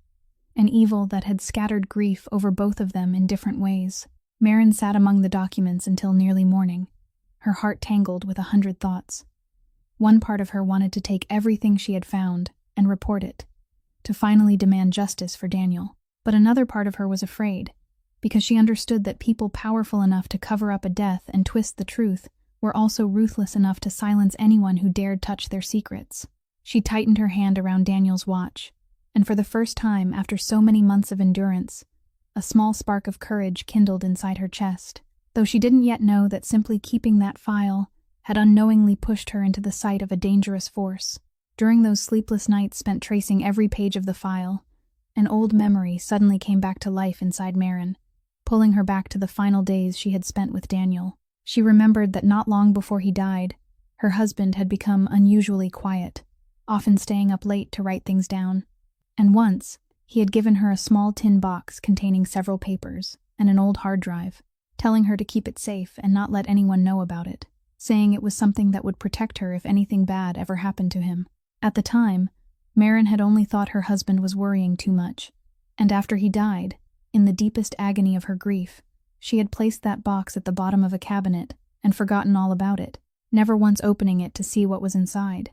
an evil that had scattered grief over both of them in different ways. Marin sat among the documents until nearly morning, her heart tangled with 100 thoughts. One part of her wanted to take everything she had found and report it, to finally demand justice for Daniel. But another part of her was afraid, because she understood that people powerful enough to cover up a death and twist the truth were also ruthless enough to silence anyone who dared touch their secrets. She tightened her hand around Daniel's watch, and for the first time after so many months of endurance, a small spark of courage kindled inside her chest, though she didn't yet know that simply keeping that file had unknowingly pushed her into the sight of a dangerous force. During those sleepless nights spent tracing every page of the file, an old memory suddenly came back to life inside Marin, pulling her back to the final days she had spent with Daniel. She remembered that not long before he died, her husband had become unusually quiet, often staying up late to write things down. And once, he had given her a small tin box containing several papers and an old hard drive, telling her to keep it safe and not let anyone know about it, saying it was something that would protect her if anything bad ever happened to him. At the time, Marin had only thought her husband was worrying too much, and after he died, in the deepest agony of her grief, she had placed that box at the bottom of a cabinet and forgotten all about it, never once opening it to see what was inside.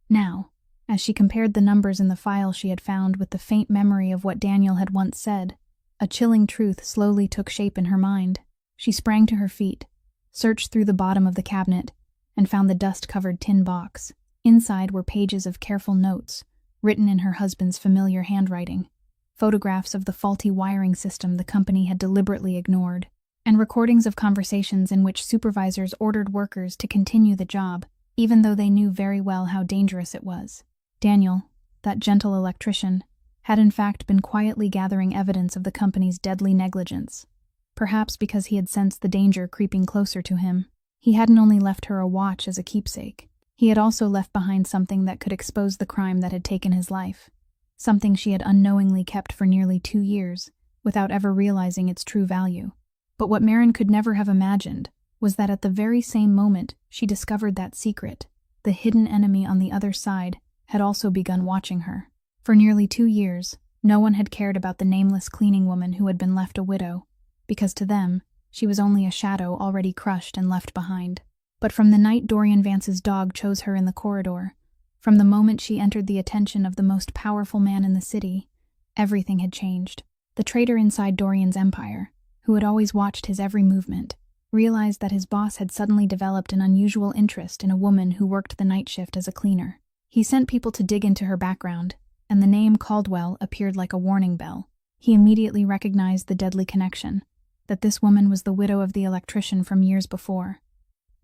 Now, as she compared the numbers in the file she had found with the faint memory of what Daniel had once said, a chilling truth slowly took shape in her mind. She sprang to her feet, searched through the bottom of the cabinet, and found the dust-covered tin box. Inside were pages of careful notes, written in her husband's familiar handwriting, photographs of the faulty wiring system the company had deliberately ignored, and recordings of conversations in which supervisors ordered workers to continue the job, even though they knew very well how dangerous it was. Daniel, that gentle electrician, had in fact been quietly gathering evidence of the company's deadly negligence. Perhaps because he had sensed the danger creeping closer to him, he hadn't only left her a watch as a keepsake. He had also left behind something that could expose the crime that had taken his life, something she had unknowingly kept for nearly 2 years, without ever realizing its true value. But what Marin could never have imagined was that at the very same moment she discovered that secret, the hidden enemy on the other side had also begun watching her. For nearly 2 years, no one had cared about the nameless cleaning woman who had been left a widow, because to them, she was only a shadow already crushed and left behind. But from the night Dorian Vance's dog chose her in the corridor, from the moment she entered the attention of the most powerful man in the city, everything had changed. The traitor inside Dorian's empire, who had always watched his every movement, realized that his boss had suddenly developed an unusual interest in a woman who worked the night shift as a cleaner. He sent people to dig into her background, and the name Caldwell appeared like a warning bell. He immediately recognized the deadly connection, that this woman was the widow of the electrician from years before.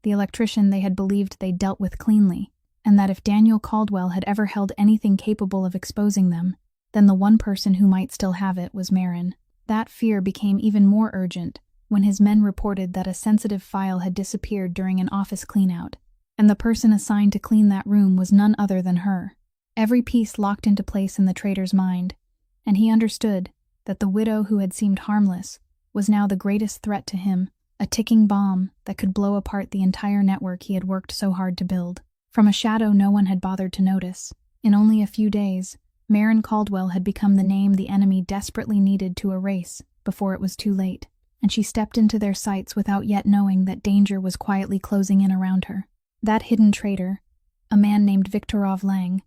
The electrician they had believed they dealt with cleanly, and that if Daniel Caldwell had ever held anything capable of exposing them, then the one person who might still have it was Marin. That fear became even more urgent when his men reported that a sensitive file had disappeared during an office cleanout, and the person assigned to clean that room was none other than her. Every piece locked into place in the traitor's mind, and he understood that the widow who had seemed harmless was now the greatest threat to him, a ticking bomb that could blow apart the entire network he had worked so hard to build. From a shadow no one had bothered to notice, in only a few days, Marin Caldwell had become the name the enemy desperately needed to erase before it was too late, and she stepped into their sights without yet knowing that danger was quietly closing in around her. That hidden traitor, a man named Viktorov Lang,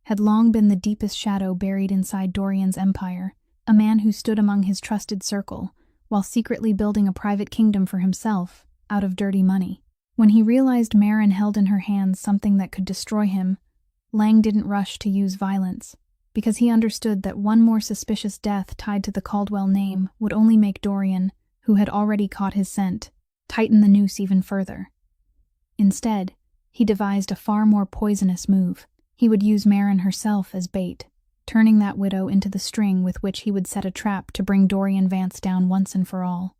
had long been the deepest shadow buried inside Dorian's empire, a man who stood among his trusted circle, while secretly building a private kingdom for himself, out of dirty money. When he realized Maren held in her hands something that could destroy him, Lang didn't rush to use violence, because he understood that one more suspicious death tied to the Caldwell name would only make Dorian, who had already caught his scent, tighten the noose even further. Instead, he devised a far more poisonous move. He would use Maren herself as bait, turning that widow into the string with which he would set a trap to bring Dorian Vance down once and for all.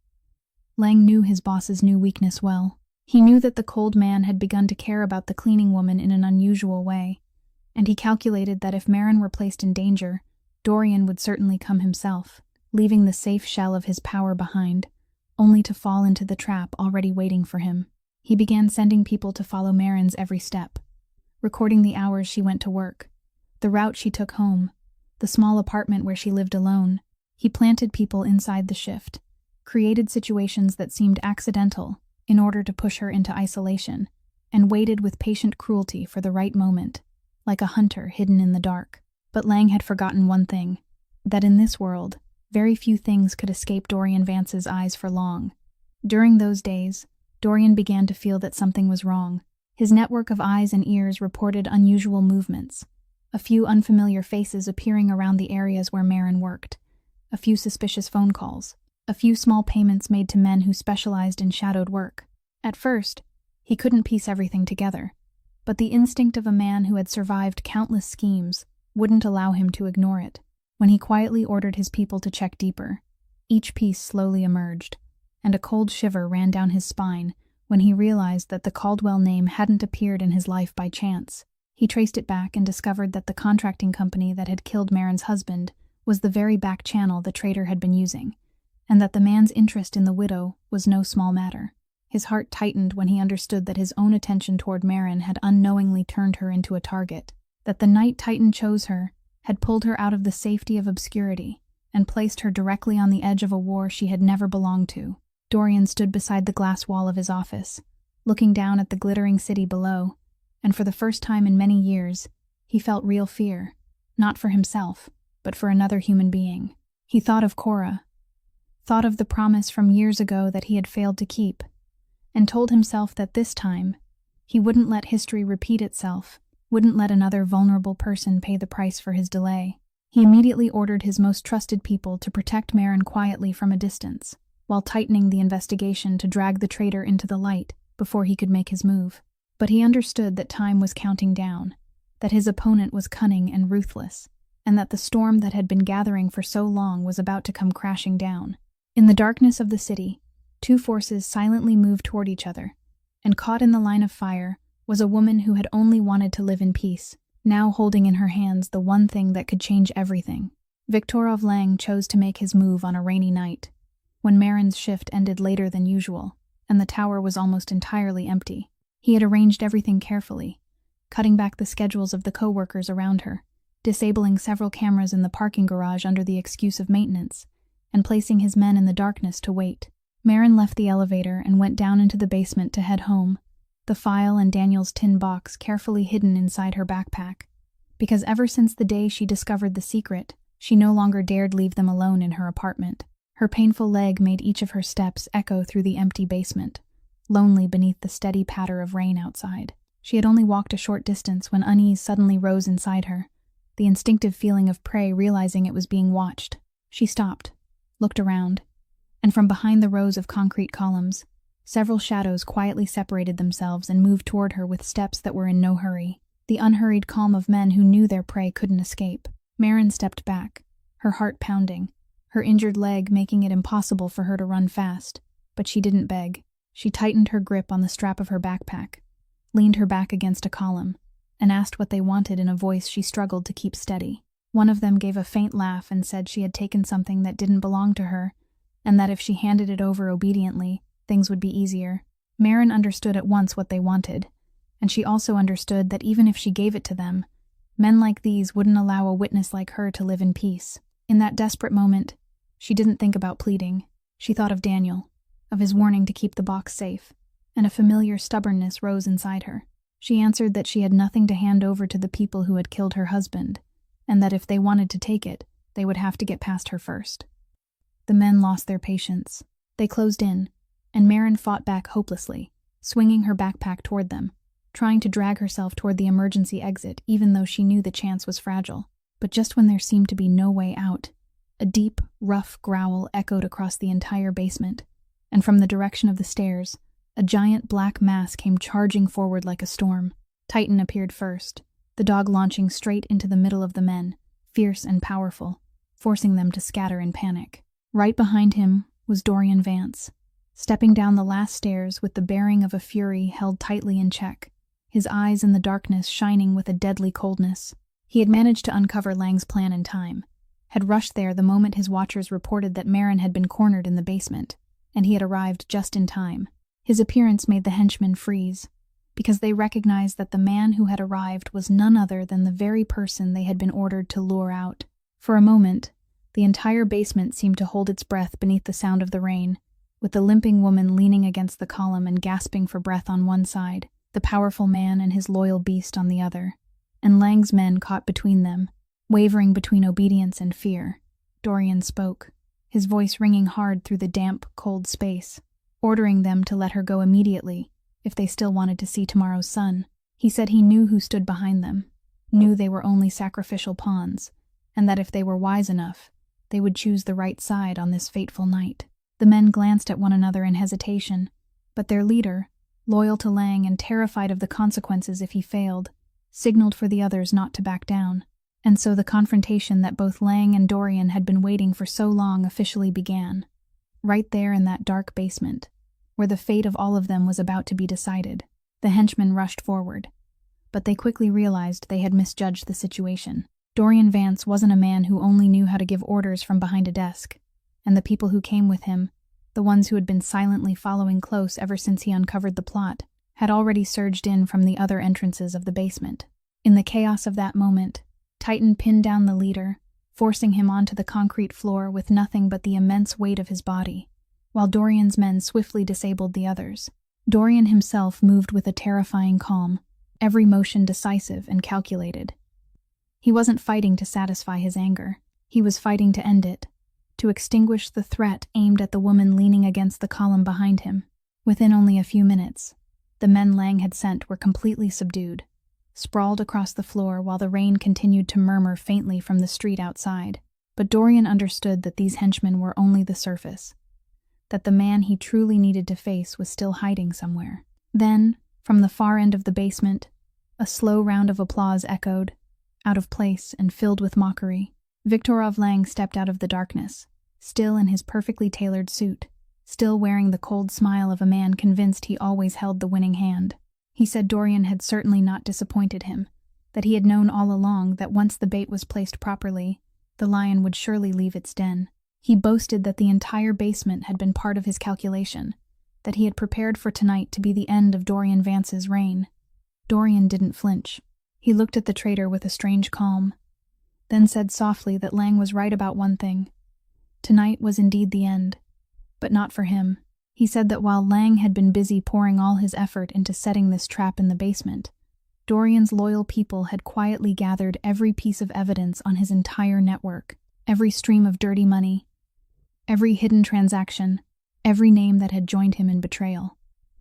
Lang knew his boss's new weakness well. He knew that the cold man had begun to care about the cleaning woman in an unusual way, and he calculated that if Maren were placed in danger, Dorian would certainly come himself, leaving the safe shell of his power behind, only to fall into the trap already waiting for him. He began sending people to follow Maren's every step, recording the hours she went to work, the route she took home, the small apartment where she lived alone. He planted people inside the shift, created situations that seemed accidental in order to push her into isolation, and waited with patient cruelty for the right moment, like a hunter hidden in the dark. But Lang had forgotten one thing, that in this world, very few things could escape Dorian Vance's eyes for long. During those days, Dorian began to feel that something was wrong. His network of eyes and ears reported unusual movements, a few unfamiliar faces appearing around the areas where Maren worked, a few suspicious phone calls, a few small payments made to men who specialized in shadowed work. At first, he couldn't piece everything together, but the instinct of a man who had survived countless schemes wouldn't allow him to ignore it. When he quietly ordered his people to check deeper, each piece slowly emerged, and a cold shiver ran down his spine when he realized that the Caldwell name hadn't appeared in his life by chance. He traced it back and discovered that the contracting company that had killed Maren's husband was the very back channel the traitor had been using, and that the man's interest in the widow was no small matter. His heart tightened when he understood that his own attention toward Maren had unknowingly turned her into a target, that the Night Titan chose her, had pulled her out of the safety of obscurity, and placed her directly on the edge of a war she had never belonged to. Dorian stood beside the glass wall of his office, looking down at the glittering city below, and for the first time in many years, he felt real fear, not for himself, but for another human being. He thought of Cora, thought of the promise from years ago that he had failed to keep, and told himself that this time, he wouldn't let history repeat itself, wouldn't let another vulnerable person pay the price for his delay. He immediately ordered his most trusted people to protect Maren quietly from a distance, while tightening the investigation to drag the traitor into the light before he could make his move. But he understood that time was counting down, that his opponent was cunning and ruthless, and that the storm that had been gathering for so long was about to come crashing down. In the darkness of the city, two forces silently moved toward each other, and caught in the line of fire was a woman who had only wanted to live in peace, now holding in her hands the one thing that could change everything. Viktorov Lang chose to make his move on a rainy night, when Maren's shift ended later than usual, and the tower was almost entirely empty. He had arranged everything carefully, cutting back the schedules of the co-workers around her, disabling several cameras in the parking garage under the excuse of maintenance, and placing his men in the darkness to wait. Maren left the elevator and went down into the basement to head home, the file and Daniel's tin box carefully hidden inside her backpack, because ever since the day she discovered the secret, she no longer dared leave them alone in her apartment. Her painful leg made each of her steps echo through the empty basement, lonely beneath the steady patter of rain outside. She had only walked a short distance when unease suddenly rose inside her, the instinctive feeling of prey realizing it was being watched. She stopped, looked around, and from behind the rows of concrete columns, several shadows quietly separated themselves and moved toward her with steps that were in no hurry, the unhurried calm of men who knew their prey couldn't escape. Maren stepped back, her heart pounding, her injured leg making it impossible for her to run fast, but she didn't beg. She tightened her grip on the strap of her backpack, leaned her back against a column, and asked what they wanted in a voice she struggled to keep steady. One of them gave a faint laugh and said she had taken something that didn't belong to her, and that if she handed it over obediently, things would be easier. Maren understood at once what they wanted, and she also understood that even if she gave it to them, men like these wouldn't allow a witness like her to live in peace. In that desperate moment, she didn't think about pleading. She thought of Daniel, of his warning to keep the box safe, and a familiar stubbornness rose inside her. She answered that she had nothing to hand over to the people who had killed her husband, and that if they wanted to take it, they would have to get past her first. The men lost their patience. They closed in, and Marin fought back hopelessly, swinging her backpack toward them, trying to drag herself toward the emergency exit even though she knew the chance was fragile. But just when there seemed to be no way out, a deep, rough growl echoed across the entire basement, and from the direction of the stairs, a giant black mass came charging forward like a storm. Titan appeared first, the dog launching straight into the middle of the men, fierce and powerful, forcing them to scatter in panic. Right behind him was Dorian Vance, stepping down the last stairs with the bearing of a fury held tightly in check, his eyes in the darkness shining with a deadly coldness. He had managed to uncover Lang's plan in time, had rushed there the moment his watchers reported that Marin had been cornered in the basement, and he had arrived just in time. His appearance made the henchmen freeze, because they recognized that the man who had arrived was none other than the very person they had been ordered to lure out. For a moment, the entire basement seemed to hold its breath beneath the sound of the rain, with the limping woman leaning against the column and gasping for breath on one side, the powerful man and his loyal beast on the other, and Lang's men caught between them, wavering between obedience and fear. Dorian spoke, his voice ringing hard through the damp, cold space, ordering them to let her go immediately if they still wanted to see tomorrow's sun. He said he knew who stood behind them, knew they were only sacrificial pawns, and that if they were wise enough, they would choose the right side on this fateful night. The men glanced at one another in hesitation, but their leader, loyal to Lang and terrified of the consequences if he failed, signaled for the others not to back down. And so the confrontation that both Lang and Dorian had been waiting for so long officially began, right there in that dark basement, where the fate of all of them was about to be decided. The henchmen rushed forward, but they quickly realized they had misjudged the situation. Dorian Vance wasn't a man who only knew how to give orders from behind a desk, and the people who came with him, the ones who had been silently following close ever since he uncovered the plot, had already surged in from the other entrances of the basement. In the chaos of that moment, Titan pinned down the leader, forcing him onto the concrete floor with nothing but the immense weight of his body, while Dorian's men swiftly disabled the others. Dorian himself moved with a terrifying calm, every motion decisive and calculated. He wasn't fighting to satisfy his anger. He was fighting to end it, to extinguish the threat aimed at the woman leaning against the column behind him. Within only a few minutes, the men Lang had sent were completely subdued, sprawled across the floor while the rain continued to murmur faintly from the street outside. But Dorian understood that these henchmen were only the surface, that the man he truly needed to face was still hiding somewhere. Then, from the far end of the basement, a slow round of applause echoed, out of place and filled with mockery. Viktorov Lang stepped out of the darkness, still in his perfectly tailored suit, still wearing the cold smile of a man convinced he always held the winning hand. He said Dorian had certainly not disappointed him, that he had known all along that once the bait was placed properly, the lion would surely leave its den. He boasted that the entire basement had been part of his calculation, that he had prepared for tonight to be the end of Dorian Vance's reign. Dorian didn't flinch. He looked at the traitor with a strange calm, then said softly that Lang was right about one thing. Tonight was indeed the end, but not for him. He said that while Lang had been busy pouring all his effort into setting this trap in the basement, Dorian's loyal people had quietly gathered every piece of evidence on his entire network, every stream of dirty money, every hidden transaction, every name that had joined him in betrayal.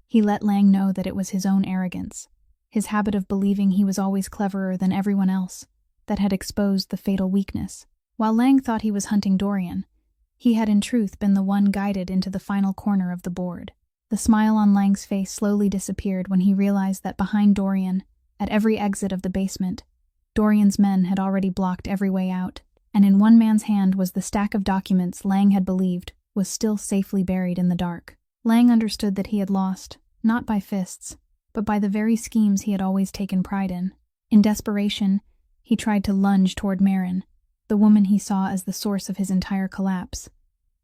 He let Lang know that it was his own arrogance, his habit of believing he was always cleverer than everyone else, that had exposed the fatal weakness. While Lang thought he was hunting Dorian, he had in truth been the one guided into the final corner of the board. The smile on Lang's face slowly disappeared when he realized that behind Dorian, at every exit of the basement, Dorian's men had already blocked every way out, and in one man's hand was the stack of documents Lang had believed was still safely buried in the dark. Lang understood that he had lost, not by fists, but by the very schemes he had always taken pride in. In desperation, he tried to lunge toward Marin, the woman he saw as the source of his entire collapse.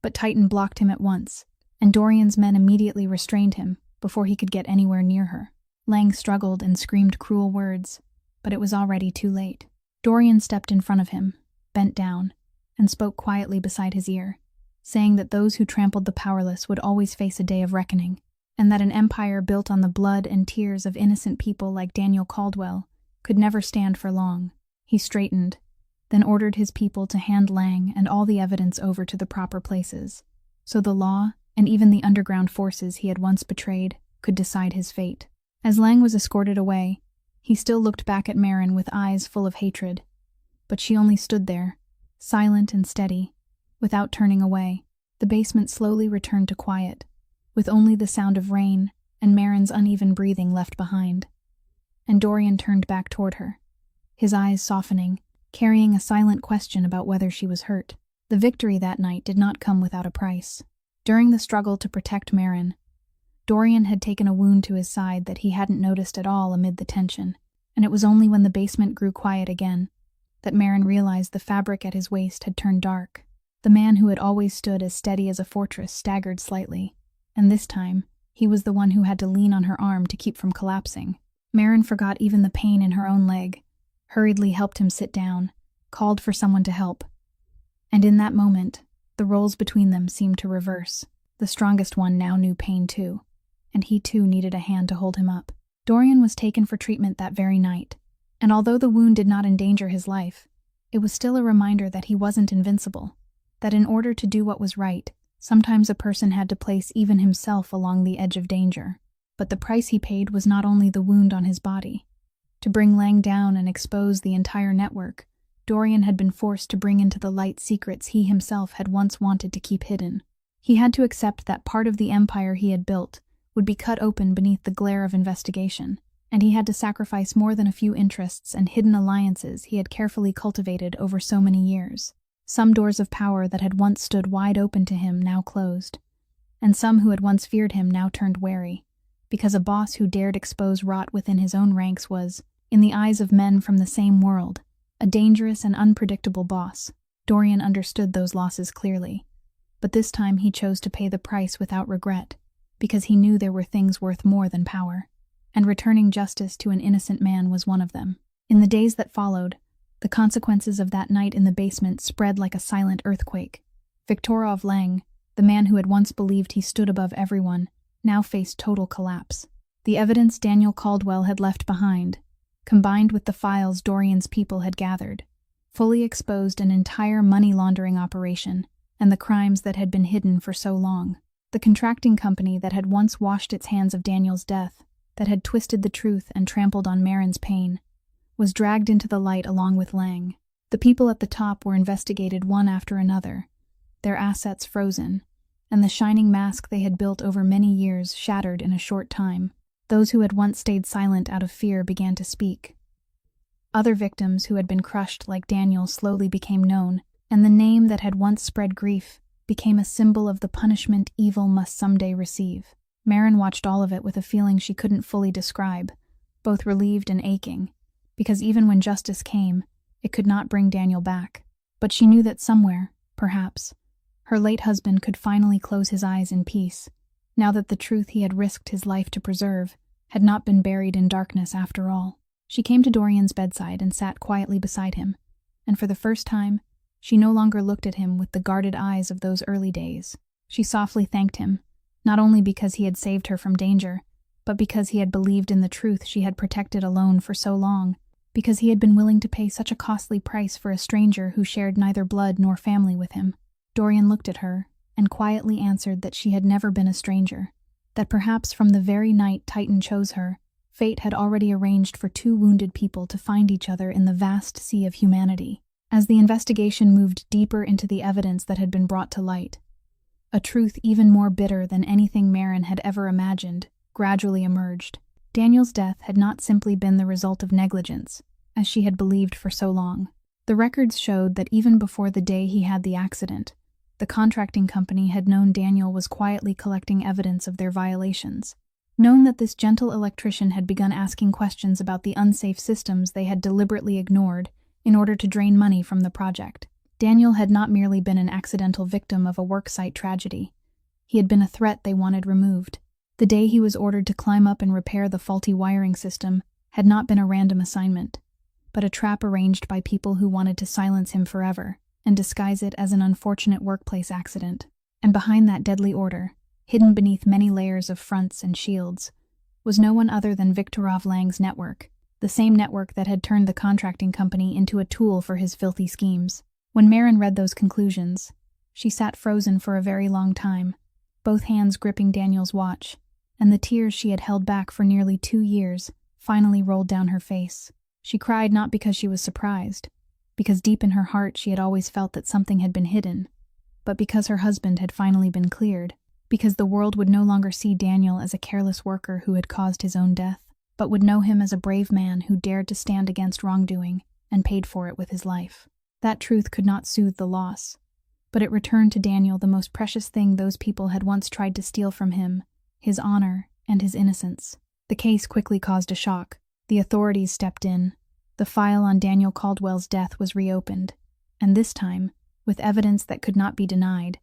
But Titan blocked him at once, and Dorian's men immediately restrained him before he could get anywhere near her. Lang struggled and screamed cruel words, but it was already too late. Dorian stepped in front of him, bent down, and spoke quietly beside his ear, saying that those who trampled the powerless would always face a day of reckoning. and that an empire built on the blood and tears of innocent people like Daniel Caldwell could never stand for long. He straightened, then ordered his people to hand Lang and all the evidence over to the proper places, so the law, and even the underground forces he had once betrayed, could decide his fate. As Lang was escorted away, he still looked back at Marin with eyes full of hatred, but she only stood there, silent and steady, without turning away. The basement slowly returned to quiet, with only the sound of rain and Marin's uneven breathing left behind. And Dorian turned back toward her, his eyes softening, carrying a silent question about whether she was hurt. The victory that night did not come without a price. During the struggle to protect Marin, Dorian had taken a wound to his side that he hadn't noticed at all amid the tension, and it was only when the basement grew quiet again that Marin realized the fabric at his waist had turned dark. The man who had always stood as steady as a fortress staggered slightly, and this time he was the one who had to lean on her arm to keep from collapsing. Marin forgot even the pain in her own leg, hurriedly helped him sit down, called for someone to help. And in that moment, the roles between them seemed to reverse. The strongest one now knew pain too, and he too needed a hand to hold him up. Dorian was taken for treatment that very night, and although the wound did not endanger his life, it was still a reminder that he wasn't invincible, that in order to do what was right, sometimes a person had to place even himself along the edge of danger. But the price he paid was not only the wound on his body. To bring Lang down and expose the entire network, Dorian had been forced to bring into the light secrets he himself had once wanted to keep hidden. He had to accept that part of the empire he had built would be cut open beneath the glare of investigation, and he had to sacrifice more than a few interests and hidden alliances he had carefully cultivated over so many years. Some doors of power that had once stood wide open to him now closed, and some who had once feared him now turned wary, because a boss who dared expose rot within his own ranks was, in the eyes of men from the same world, a dangerous and unpredictable boss. Dorian understood those losses clearly, but this time he chose to pay the price without regret, because he knew there were things worth more than power, and returning justice to an innocent man was one of them. In the days that followed, the consequences of that night in the basement spread like a silent earthquake. Viktorov Lang, the man who had once believed he stood above everyone, now faced total collapse. The evidence Daniel Caldwell had left behind, combined with the files Dorian's people had gathered, fully exposed an entire money laundering operation and the crimes that had been hidden for so long. The contracting company that had once washed its hands of Daniel's death, that had twisted the truth and trampled on Marin's pain, was dragged into the light along with Lang. The people at the top were investigated one after another, their assets frozen, and the shining mask they had built over many years shattered in a short time. Those who had once stayed silent out of fear began to speak. Other victims who had been crushed like Daniel slowly became known, and the name that had once spread grief became a symbol of the punishment evil must someday receive. Marin watched all of it with a feeling she couldn't fully describe, both relieved and aching, because even when justice came, it could not bring Daniel back. But she knew that somewhere, perhaps, her late husband could finally close his eyes in peace, now that the truth he had risked his life to preserve had not been buried in darkness after all. She came to Dorian's bedside and sat quietly beside him, and for the first time, she no longer looked at him with the guarded eyes of those early days. She softly thanked him, not only because he had saved her from danger, but because he had believed in the truth she had protected alone for so long, because he had been willing to pay such a costly price for a stranger who shared neither blood nor family with him. Dorian looked at her and quietly answered that she had never been a stranger, that perhaps from the very night Titan chose her, fate had already arranged for two wounded people to find each other in the vast sea of humanity. As the investigation moved deeper into the evidence that had been brought to light, a truth even more bitter than anything Marin had ever imagined gradually emerged. Daniel's death had not simply been the result of negligence, as she had believed for so long. The records showed that even before the day he had the accident, the contracting company had known Daniel was quietly collecting evidence of their violations, known that this gentle electrician had begun asking questions about the unsafe systems they had deliberately ignored in order to drain money from the project. Daniel had not merely been an accidental victim of a worksite tragedy. He had been a threat they wanted removed. The day he was ordered to climb up and repair the faulty wiring system had not been a random assignment, but a trap arranged by people who wanted to silence him forever and disguise it as an unfortunate workplace accident. And behind that deadly order, hidden beneath many layers of fronts and shields, was no one other than Viktorov Lang's network, the same network that had turned the contracting company into a tool for his filthy schemes. When Maren read those conclusions, she sat frozen for a very long time, both hands gripping Daniel's watch, and the tears she had held back for nearly 2 years finally rolled down her face. She cried not because she was surprised, because deep in her heart she had always felt that something had been hidden, but because her husband had finally been cleared, because the world would no longer see Daniel as a careless worker who had caused his own death, but would know him as a brave man who dared to stand against wrongdoing and paid for it with his life. That truth could not soothe the loss, but it returned to Daniel the most precious thing those people had once tried to steal from him, his honor and his innocence. The case quickly caused a shock. The authorities stepped in. The file on Daniel Caldwell's death was reopened, and this time, with evidence that could not be denied,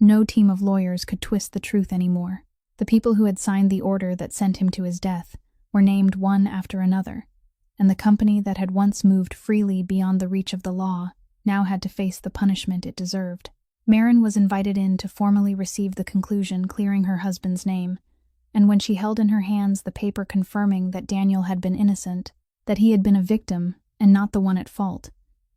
no team of lawyers could twist the truth anymore. The people who had signed the order that sent him to his death were named one after another, and the company that had once moved freely beyond the reach of the law now had to face the punishment it deserved. Maren was invited in to formally receive the conclusion clearing her husband's name, and when she held in her hands the paper confirming that Daniel had been innocent, that he had been a victim and not the one at fault,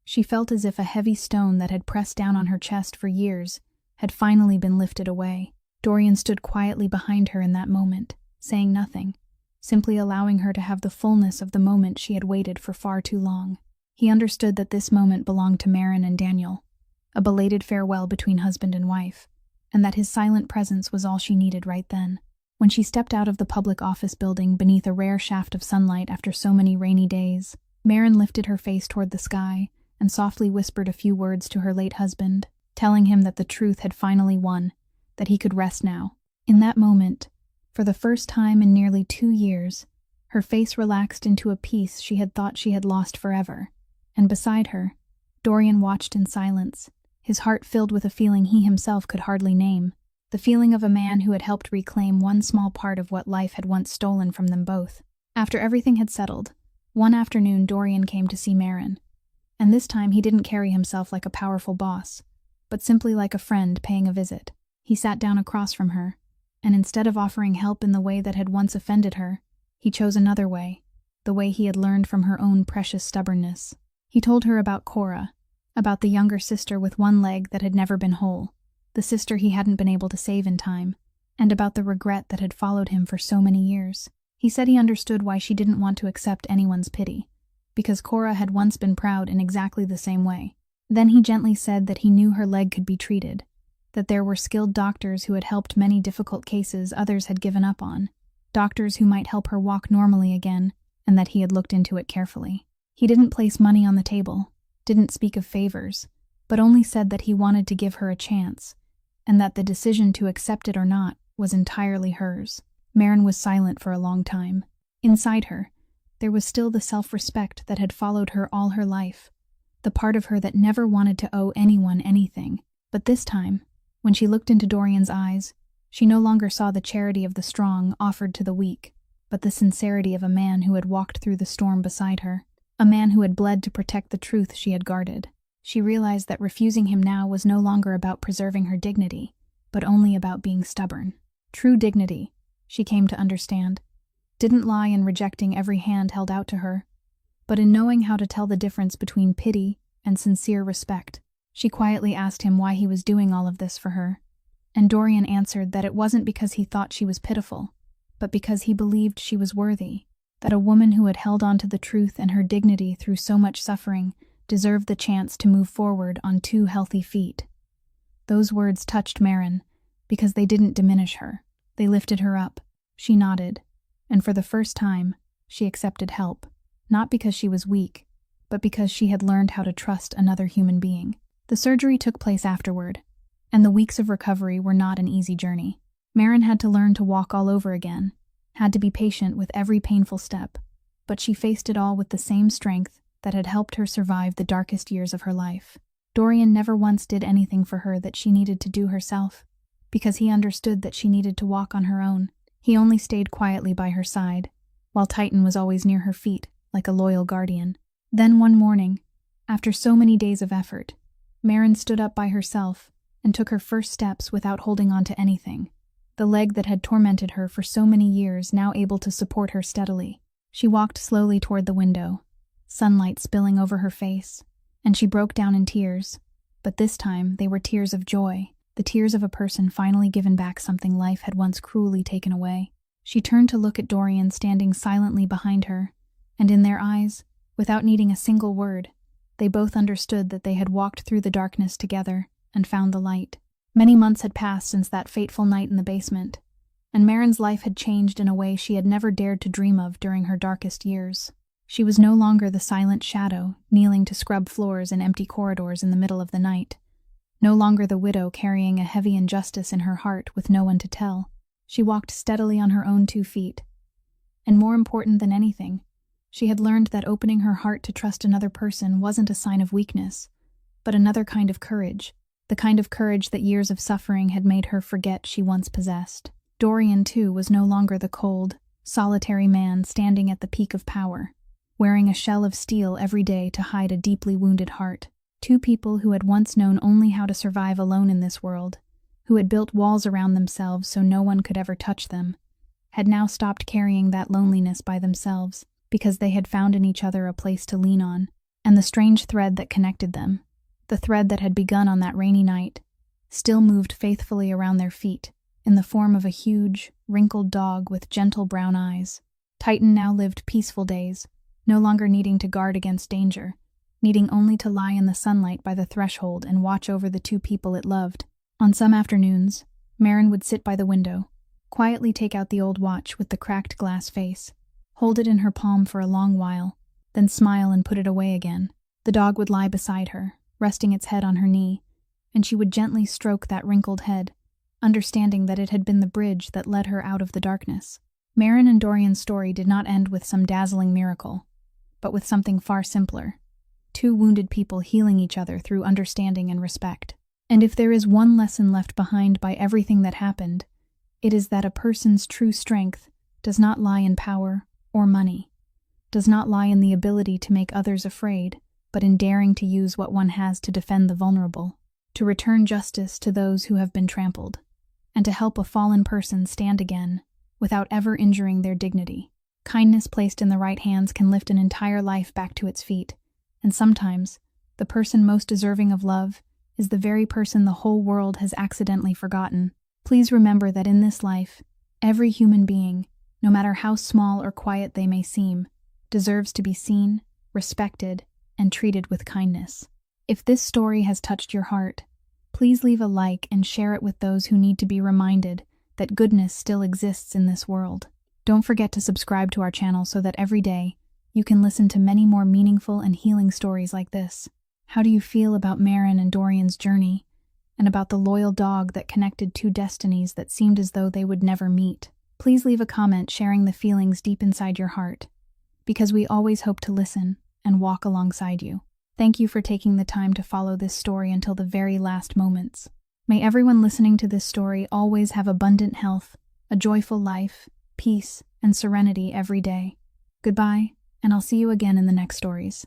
she felt as if a heavy stone that had pressed down on her chest for years had finally been lifted away. Dorian stood quietly behind her in that moment, saying nothing, simply allowing her to have the fullness of the moment she had waited for far too long. He understood that this moment belonged to Maren and Daniel, a belated farewell between husband and wife, and that his silent presence was all she needed right then. When she stepped out of the public office building beneath a rare shaft of sunlight after so many rainy days, Maren lifted her face toward the sky and softly whispered a few words to her late husband, telling him that the truth had finally won, that he could rest now. In that moment, for the first time in nearly 2 years, her face relaxed into a peace she had thought she had lost forever, and beside her, Dorian watched in silence, his heart filled with a feeling he himself could hardly name, the feeling of a man who had helped reclaim one small part of what life had once stolen from them both. After everything had settled, one afternoon Dorian came to see Maren, and this time he didn't carry himself like a powerful boss, but simply like a friend paying a visit. He sat down across from her, and instead of offering help in the way that had once offended her, he chose another way, the way he had learned from her own precious stubbornness. He told her about Cora, about the younger sister with one leg that had never been whole, the sister he hadn't been able to save in time, and about the regret that had followed him for so many years. He said he understood why she didn't want to accept anyone's pity, because Cora had once been proud in exactly the same way. Then he gently said that he knew her leg could be treated, that there were skilled doctors who had helped many difficult cases others had given up on, doctors who might help her walk normally again, and that he had looked into it carefully. He didn't place money on the table, didn't speak of favors, but only said that he wanted to give her a chance, and that the decision to accept it or not was entirely hers. Maren was silent for a long time. Inside her, there was still the self-respect that had followed her all her life, the part of her that never wanted to owe anyone anything. But this time, when she looked into Dorian's eyes, she no longer saw the charity of the strong offered to the weak, but the sincerity of a man who had walked through the storm beside her, a man who had bled to protect the truth she had guarded. She realized that refusing him now was no longer about preserving her dignity, but only about being stubborn. True dignity, she came to understand, didn't lie in rejecting every hand held out to her, but in knowing how to tell the difference between pity and sincere respect. She quietly asked him why he was doing all of this for her, and Dorian answered that it wasn't because he thought she was pitiful, but because he believed she was worthy, that a woman who had held on to the truth and her dignity through so much suffering deserved the chance to move forward on 2 healthy feet. Those words touched Maren, because they didn't diminish her. They lifted her up. She nodded, and for the first time, she accepted help, not because she was weak, but because she had learned how to trust another human being. The surgery took place afterward, and the weeks of recovery were not an easy journey. Maren had to learn to walk all over again, had to be patient with every painful step, but she faced it all with the same strength that had helped her survive the darkest years of her life. Dorian never once did anything for her that she needed to do herself, because he understood that she needed to walk on her own. He only stayed quietly by her side, while Titan was always near her feet, like a loyal guardian. Then one morning, after so many days of effort, Maren stood up by herself and took her first steps without holding on to anything, the leg that had tormented her for so many years now able to support her steadily. She walked slowly toward the window, sunlight spilling over her face, and she broke down in tears. But this time they were tears of joy, the tears of a person finally given back something life had once cruelly taken away. She turned to look at Dorian standing silently behind her, and in their eyes, without needing a single word, they both understood that they had walked through the darkness together and found the light. Many months had passed since that fateful night in the basement, and Marin's life had changed in a way she had never dared to dream of during her darkest years. She was no longer the silent shadow, kneeling to scrub floors in empty corridors in the middle of the night. No longer the widow carrying a heavy injustice in her heart with no one to tell. She walked steadily on her own 2 feet. And more important than anything, she had learned that opening her heart to trust another person wasn't a sign of weakness, but another kind of courage, the kind of courage that years of suffering had made her forget she once possessed. Dorian, too, was no longer the cold, solitary man standing at the peak of power, wearing a shell of steel every day to hide a deeply wounded heart. 2 people who had once known only how to survive alone in this world, who had built walls around themselves so no one could ever touch them, had now stopped carrying that loneliness by themselves because they had found in each other a place to lean on. And the strange thread that connected them, the thread that had begun on that rainy night, still moved faithfully around their feet, in the form of a huge, wrinkled dog with gentle brown eyes. Titan now lived peaceful days, no longer needing to guard against danger, needing only to lie in the sunlight by the threshold and watch over the 2 people it loved. On some afternoons, Marin would sit by the window, quietly take out the old watch with the cracked glass face, hold it in her palm for a long while, then smile and put it away again. The dog would lie beside her, resting its head on her knee, and she would gently stroke that wrinkled head, understanding that it had been the bridge that led her out of the darkness. Marin and Dorian's story did not end with some dazzling miracle, but with something far simpler. 2 wounded people healing each other through understanding and respect. And if there is one lesson left behind by everything that happened, it is that a person's true strength does not lie in power or money, does not lie in the ability to make others afraid, but in daring to use what one has to defend the vulnerable, to return justice to those who have been trampled, and to help a fallen person stand again without ever injuring their dignity. Kindness placed in the right hands can lift an entire life back to its feet, and sometimes the person most deserving of love is the very person the whole world has accidentally forgotten. Please remember that in this life, every human being, no matter how small or quiet they may seem, deserves to be seen, respected, and treated with kindness. If this story has touched your heart, please leave a like and share it with those who need to be reminded that goodness still exists in this world. Don't forget to subscribe to our channel so that every day you can listen to many more meaningful and healing stories like this. How do you feel about Marin and Dorian's journey, and about the loyal dog that connected 2 destinies that seemed as though they would never meet? Please leave a comment sharing the feelings deep inside your heart, because we always hope to listen and walk alongside you. Thank you for taking the time to follow this story until the very last moments. May everyone listening to this story always have abundant health, a joyful life, peace, and serenity every day. Goodbye, and I'll see you again in the next stories.